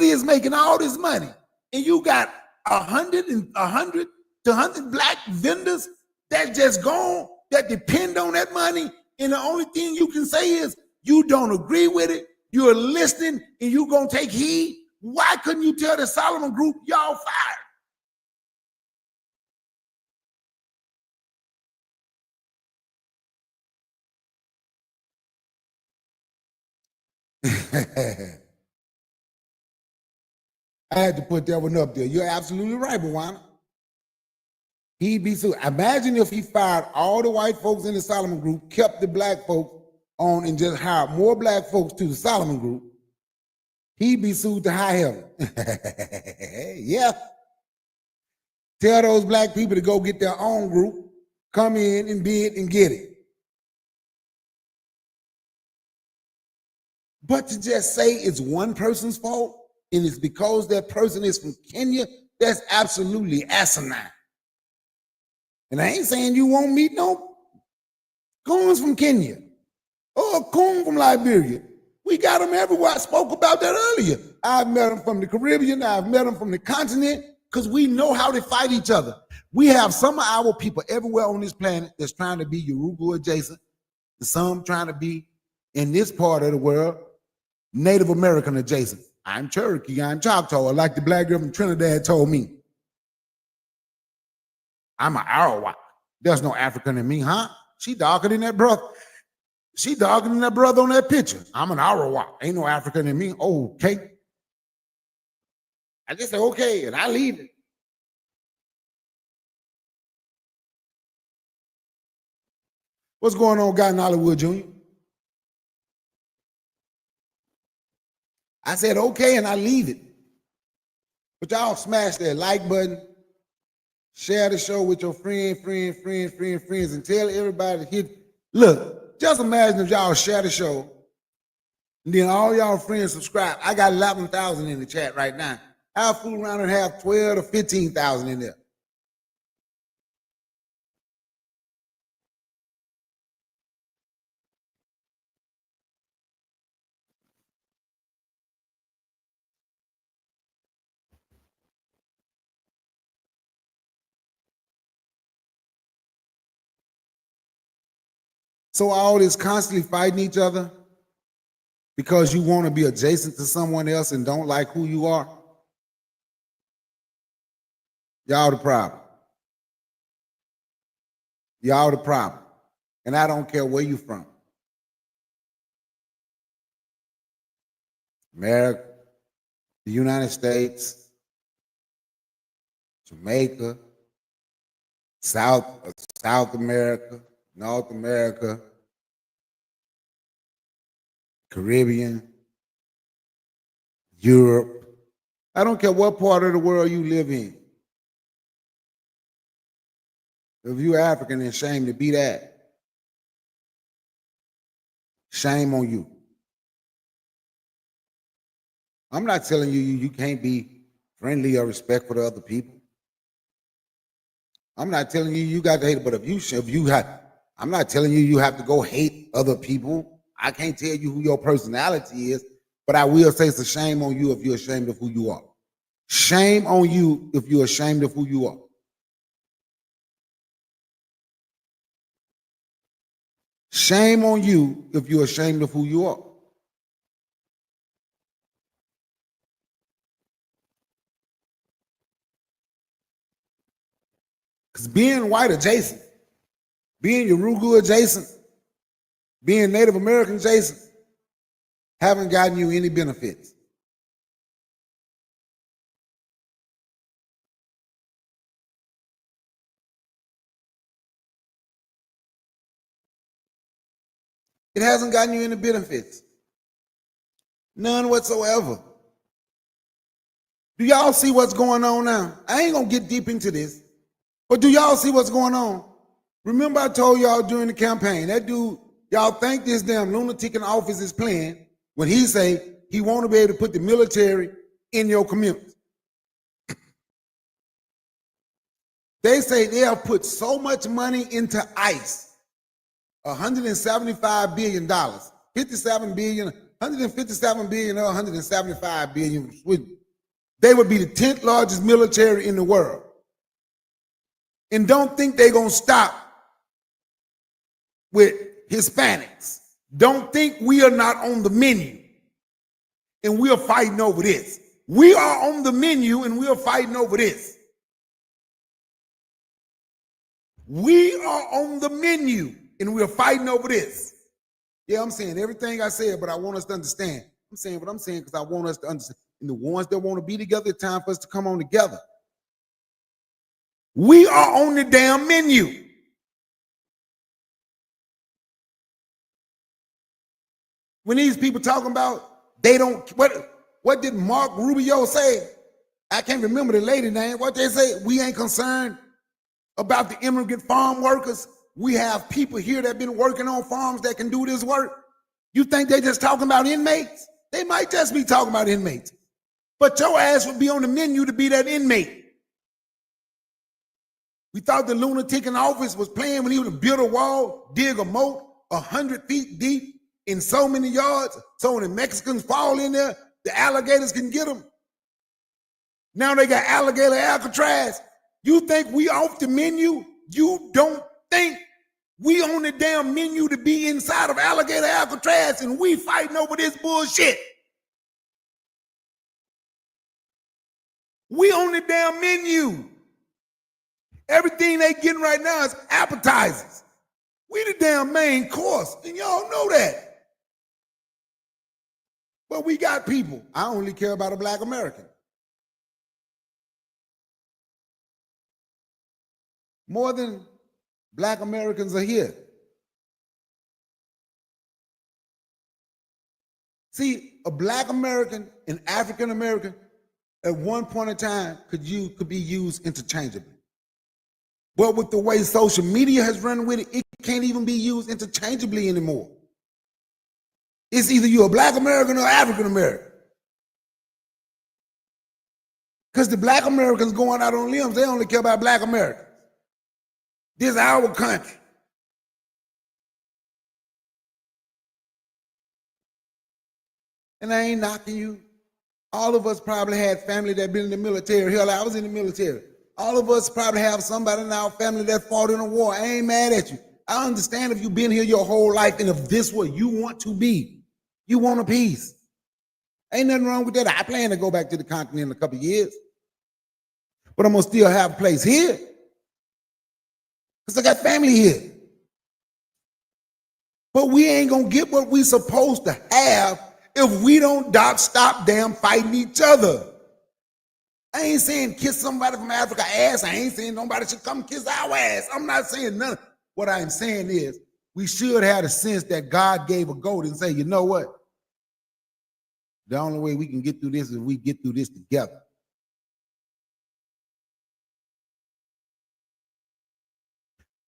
is making all this money, and you got 100 to 100 black vendors that just gone, that depend on that money, and the only thing you can say is you don't agree with it, you're listening, and you gonna take heed. Why couldn't you tell the Solomon Group, y'all fired? I had to put that one up there. You're absolutely right, Bawana. He'd be so. Imagine if he fired all the white folks in the Solomon Group, kept the black folks on, and just hired more black folks to the Solomon Group. He'd be sued to high heaven. Yeah. Tell those black people to go get their own group, come in and bid and get it. But to just say it's one person's fault, and it's because that person is from Kenya, that's absolutely asinine. And I ain't saying you won't meet no coons from Kenya or a coon from Liberia. We got them everywhere. I spoke about that earlier. I've met them from the Caribbean. I've met them from the continent, because we know how to fight each other. We have some of our people everywhere on this planet that's trying to be Yoruba adjacent. Some trying to be, in this part of the world, Native American adjacent. I'm Cherokee, I'm Choctaw, like the black girl from Trinidad told me. I'm an Arawak. There's no African in me, huh? She darker than that brother. She darker than that brother on that picture. I'm an Arawak. Ain't no African in me. Okay. I just say, okay, and I leave it. What's going on, guy in Hollywood, Jr.? I said, okay, and I leave it. But y'all smash that like button, share the show with your friends, and tell everybody to hit. Look, just imagine if y'all share the show, and then all y'all friends subscribe. I got 11,000 in the chat right now. I'll fool around and have 12 to 15,000 in there. So all this constantly fighting each other because you want to be adjacent to someone else and don't like who you are, y'all the problem. Y'all the problem. And I don't care where you from. America, the United States, Jamaica, South America, North America, Caribbean, Europe. I don't care what part of the world you live in. If you're African, then shame to be that. Shame on you. I'm not telling you you can't be friendly or respectful to other people. I'm not telling you you got to hate, but I'm not telling you you have to go hate other people. I can't tell you who your personality is, but I will say it's a shame on you if you're ashamed of who you are. Shame on you if you're ashamed of who you are. Shame on you if you're ashamed of who you are. Because being white adjacent, being Yoruba adjacent, being Native American adjacent, haven't gotten you any benefits. It hasn't gotten you any benefits. None whatsoever. Do y'all see what's going on now? I ain't gonna get deep into this, but do y'all see what's going on? Remember I told y'all during the campaign, that dude, y'all think this damn lunatic in office is playing when he say he want to be able to put the military in your community. They say they have put so much money into ICE, $175 billion, 57 billion, 157 billion or 175 billion. They would be the 10th largest military in the world. And don't think they're going to stop with Hispanics. Don't think we are not on the menu and we are fighting over this. We are on the menu and we are fighting over this. We are on the menu and we're fighting over this. Yeah, I'm saying everything I said, but I want us to understand. I'm saying what I'm saying because I want us to understand. And the ones that want to be together, it's time for us to come on together. We are on the damn menu. When these people talking about they don't, what did Mark Rubio say? I can't remember the lady name. What they say, we ain't concerned about the immigrant farm workers. We have people here that have been working on farms that can do this work. You think they just talking about inmates? They might just be talking about inmates. But your ass would be on the menu to be that inmate. We thought the lunatic in office was playing when he would build a wall, dig a moat 100 feet deep in so many yards, so when the Mexicans fall in there, the alligators can get them. Now they got alligator Alcatraz. You think we off the menu? You don't think we on the damn menu to be inside of alligator Alcatraz and we fighting over this bullshit. We on the damn menu. Everything they getting right now is appetizers. We the damn main course, and y'all know that. But we got people. I only care about a black American. More than black Americans are here. See, a black American and African American at one point in time could be used interchangeably. But with the way social media has run with it, it can't even be used interchangeably anymore. It's either you're a black American or African American. Because the black Americans going out on limbs, they only care about black Americans. This is our country. And I ain't knocking you. All of us probably had family that been in the military. Hell, I was in the military. All of us probably have somebody in our family that fought in a war. I ain't mad at you. I understand if you've been here your whole life and if this what you want to be, you want a peace. Ain't nothing wrong with that. I plan to go back to the continent in a couple of years. But I'm going to still have a place here. Because I got family here. But we ain't going to get what we supposed to have if we don't stop damn fighting each other. I ain't saying kiss somebody from Africa ass. I ain't saying nobody should come kiss our ass. I'm not saying none. What I'm saying is we should have the sense that God gave a goat and say, you know what? The only way we can get through this is we get through this together.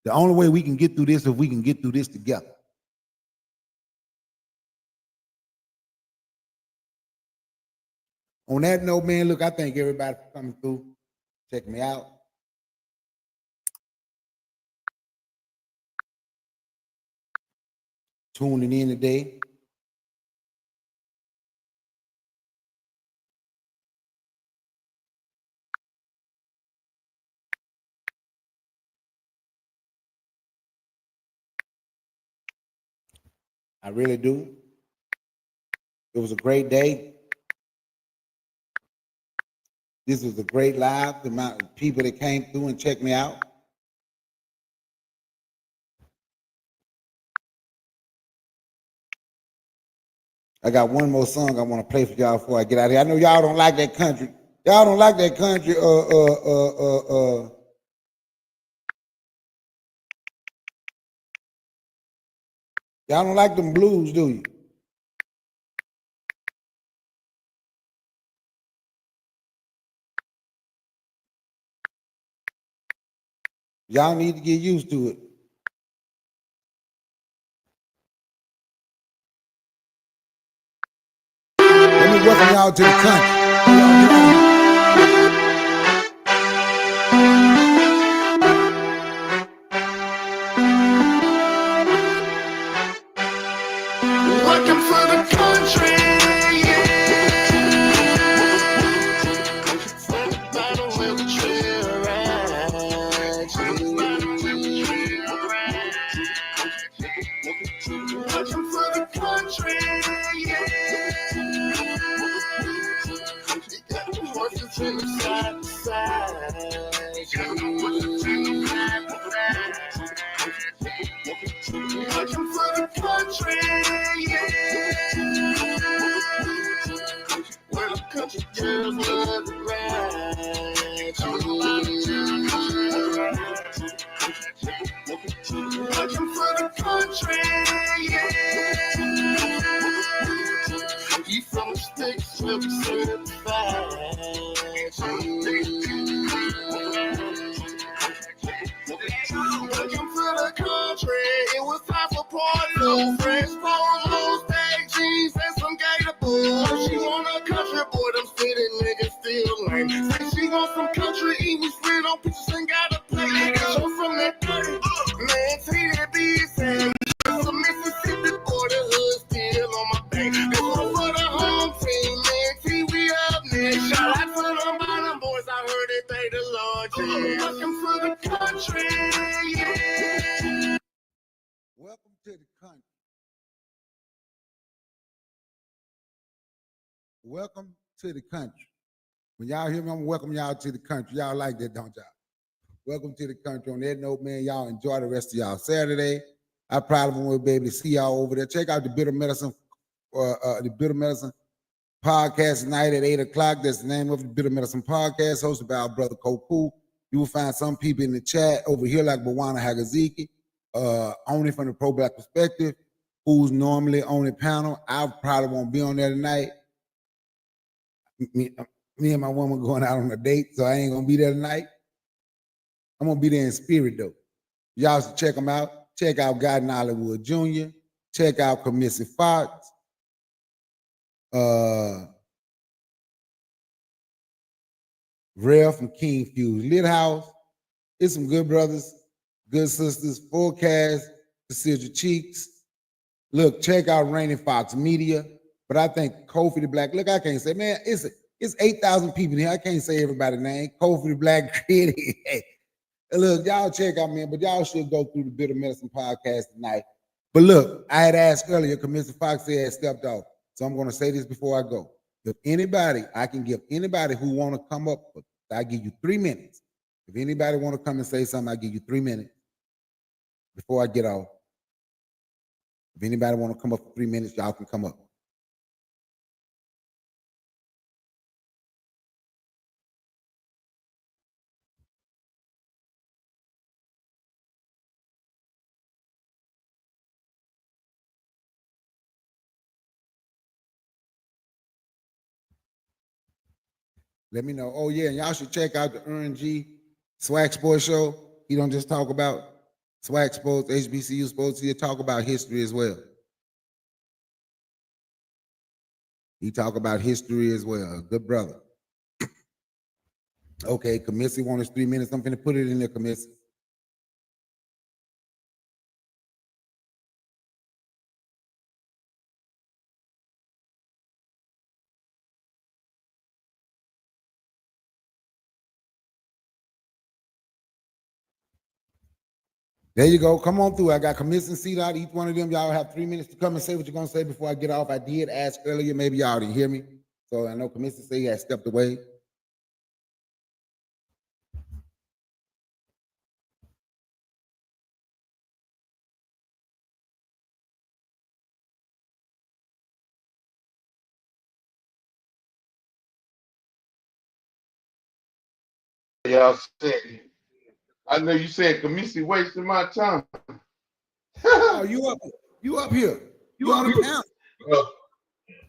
The only way we can get through this is we can get through this together. On that note, man, look, I thank everybody for coming through. Check me out. Tuning in today. I really do. It was a great day. This was a great live. The amount of people that came through and checked me out. I got one more song I want to play for y'all before I get out of here. I know y'all don't like that country. Y'all don't like that country. Y'all don't like them blues, do you? Y'all need to get used to it. Let me welcome y'all to the country. Welcome to the country, battle with the trail ride. Welcome to the country, horses in the side to side. Welcome to the country, where the country girls love to ride. Welcome to the country, you from the sticks will be certified. Welcome to the country, it was time for party. Fresh clothes, low stag jeans, and some gator boots. She want a country boy, them city niggas still lame. Say she want some country, eat me split on pictures and got a plate. Show from that dirty, man, see that BC. Some Mississippi boy, the hood still on my back. This one for the home team, man, see we up next. Shout out to them bottom boys, I heard it, thank the Lord, yeah. Welcome to the country, yeah. Welcome to the country. Welcome to the country. When y'all hear me, I'm welcome y'all to the country. Y'all like that, don't y'all? Welcome to the country. On that note, man, y'all enjoy the rest of y'all Saturday. I probably won't be able to see y'all over there. Check out the Bitter Medicine podcast tonight at 8 o'clock. That's the name of the Bitter Medicine podcast, hosted by our brother Koku. You will find some people in the chat over here like Bawana Hagaziki, only from the pro-black perspective, who's normally on the panel. I probably won't be on there tonight. Me and my woman going out on a date, so I ain't gonna be there tonight. I'm gonna be there in spirit though. Y'all should check them out. Check out God in Hollywood Jr. Check out Commissie Fox. Rare from King Fuse Lit House. It's some good brothers, good sisters, full cast, Pacific Cheeks. Look, check out Rainy Fox Media. But I think Kofi the Black, look, I can't say, man, it's 8,000 people here. I can't say everybody's name. Kofi the Black Critic. Look, y'all check out, man, but y'all should go through the Bitter Medicine podcast tonight. But look, I had asked earlier, Commissioner Fox said had stepped off. So I'm going to say this before I go. If anybody, I can give anybody who want to come up, I give you 3 minutes. If anybody want to come and say something, I give you 3 minutes before I get off. If anybody want to come up for 3 minutes, y'all can come up. Let me know. Oh yeah, and y'all should check out the G Swag Sports Show. He don't just talk about Swag Sports, HBCU sports. He talk about history as well. He talk about history as well. Good brother. Okay, Commissie want us 3 minutes. I'm finna put it in there, Commissie. There you go. Come on through. I got Commissie and seat out. Each one of them, y'all have 3 minutes to come and say what you're gonna say before I get off. I did ask earlier. Maybe y'all didn't hear me. So I know Commissie said he had stepped away. Y'all said, I know you said Kamisi wasting my time. Oh, you up? You up here? You on the panel?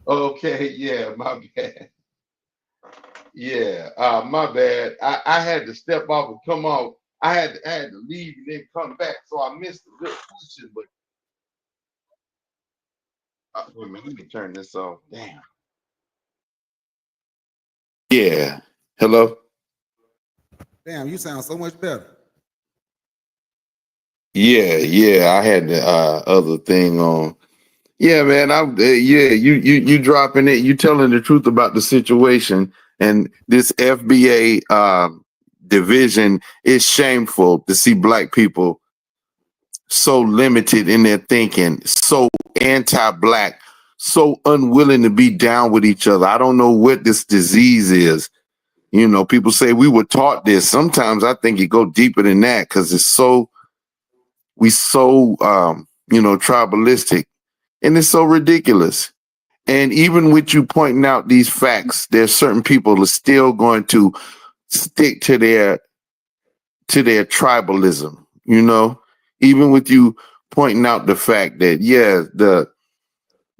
Okay, yeah, my bad. Yeah, my bad. I had to step off and come off. I had to leave and then come back, so I missed the good question. But wait a minute, let me turn this off. Damn. Yeah. Hello. Damn, you sound so much better. Yeah. I had the other thing on. Yeah, man. You dropping it. You telling the truth about the situation, and this FBA division is shameful to see black people so limited in their thinking, so anti-black, so unwilling to be down with each other. I don't know what this disease is. You know, people say we were taught this. Sometimes I think it go deeper than that because we so tribalistic, and it's so ridiculous. And even with you pointing out these facts, there's certain people that are still going to stick to their tribalism, you know, even with you pointing out the fact that, yeah, the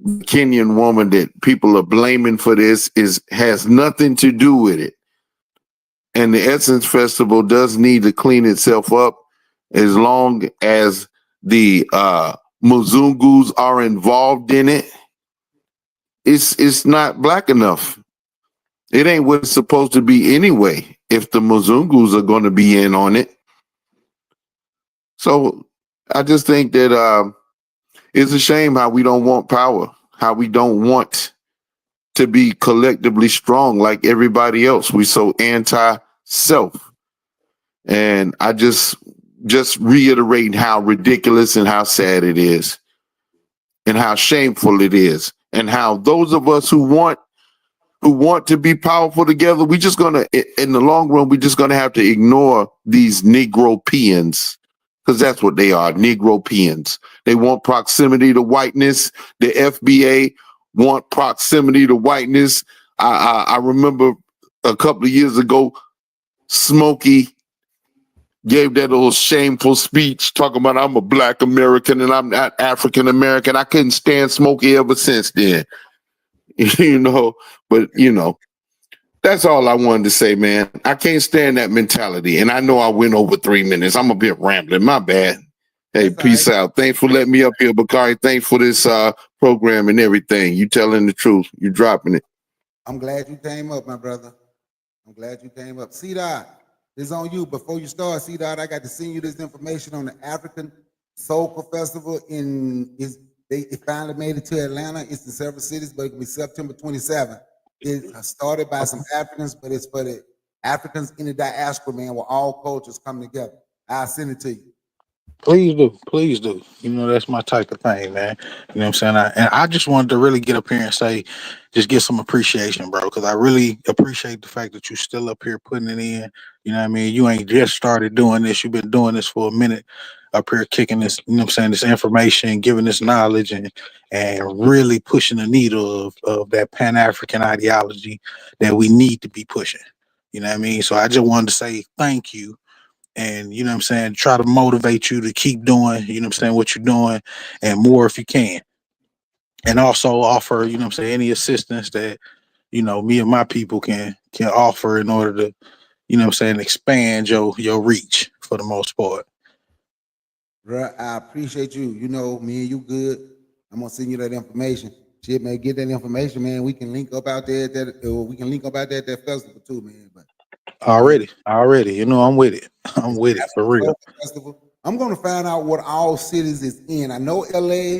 Kenyan woman that people are blaming for this has nothing to do with it. And the Essence Festival does need to clean itself up as long as the Muzungus are involved in it. It's not black enough. It ain't what it's supposed to be anyway, if the Muzungus are going to be in on it. So I just think that it's a shame how we don't want power, how we don't want to be collectively strong like everybody else. We so anti-self. And I just reiterate how ridiculous and how sad it is and how shameful it is and how those of us who want to be powerful together, we just gonna, in the long run, we just gonna have to ignore these Negropeans, because that's what they are, Negropeans. They want proximity to whiteness. The FBA want proximity to whiteness. I remember a couple of years ago, Smokey gave that little shameful speech talking about I'm a black American and I'm not African American. I couldn't stand Smokey ever since then. But that's all I wanted to say, man. I can't stand that mentality. And I know I went over 3 minutes. I'm a bit rambling. My bad. Hey, That's peace all right. out. Thanks for letting me up here, Bakari. Thanks for this program and everything. You telling the truth. You dropping it. I'm glad you came up, my brother. I'm glad you came up. C-Dot, it's on you. Before you start, C-Dot, I got to send you this information on the African Soulful Festival it finally made it to Atlanta. It's in several cities, but it'll be September 27th. It's started by some Africans, but it's for the Africans in the diaspora, man, where all cultures come together. I'll send it to you. Please do, please do. That's my type of thing, man. You know what I'm saying? I just wanted to really get up here and say, just get some appreciation, bro, because I really appreciate the fact that you still up here putting it in. You know what I mean? You ain't just started doing this. You've been doing this for a minute up here kicking this, you know what I'm saying, this information, giving this knowledge and really pushing the needle of that Pan-African ideology that we need to be pushing. You know what I mean? So I just wanted to say thank you and you know what I'm saying, try to motivate you to keep doing, you know what I'm saying, what you're doing and more if you can. And also offer, you know what I'm saying, any assistance that me and my people can offer in order to, expand your reach for the most part. Bruh, I appreciate you. You know, me and you good. I'm gonna send you that information. Shit, man, get that information, man. We can link up out there at that, or we can link up out there at that festival too, man. But Already, I'm with it. I'm it's with it for real. festival. I'm gonna find out what all cities is in. I know LA,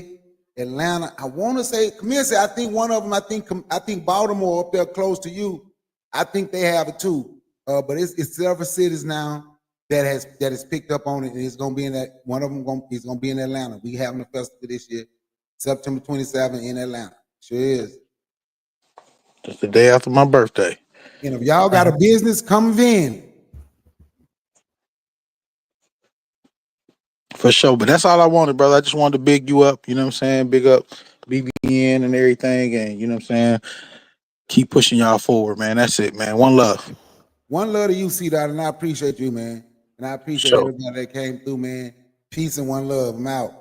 Atlanta. I want to say, Camille said, I think one of them. I think Baltimore up there close to you. I think they have it too. But it's several cities now that has picked up on it, and it's gonna be in that. One of them is gonna be in Atlanta. We having a festival this year, September 27th in Atlanta. Sure is. Just the day after my birthday. And if y'all got a business, come in. For sure. But that's all I wanted, brother. I just wanted to big you up, you know what I'm saying? Big up BBN and everything. And you know what I'm saying? Keep pushing y'all forward, man. That's it, man. One love. One love to you, C-Dot, and I appreciate you, man. And I appreciate Sure. everybody that came through, man. Peace and one love. I'm out.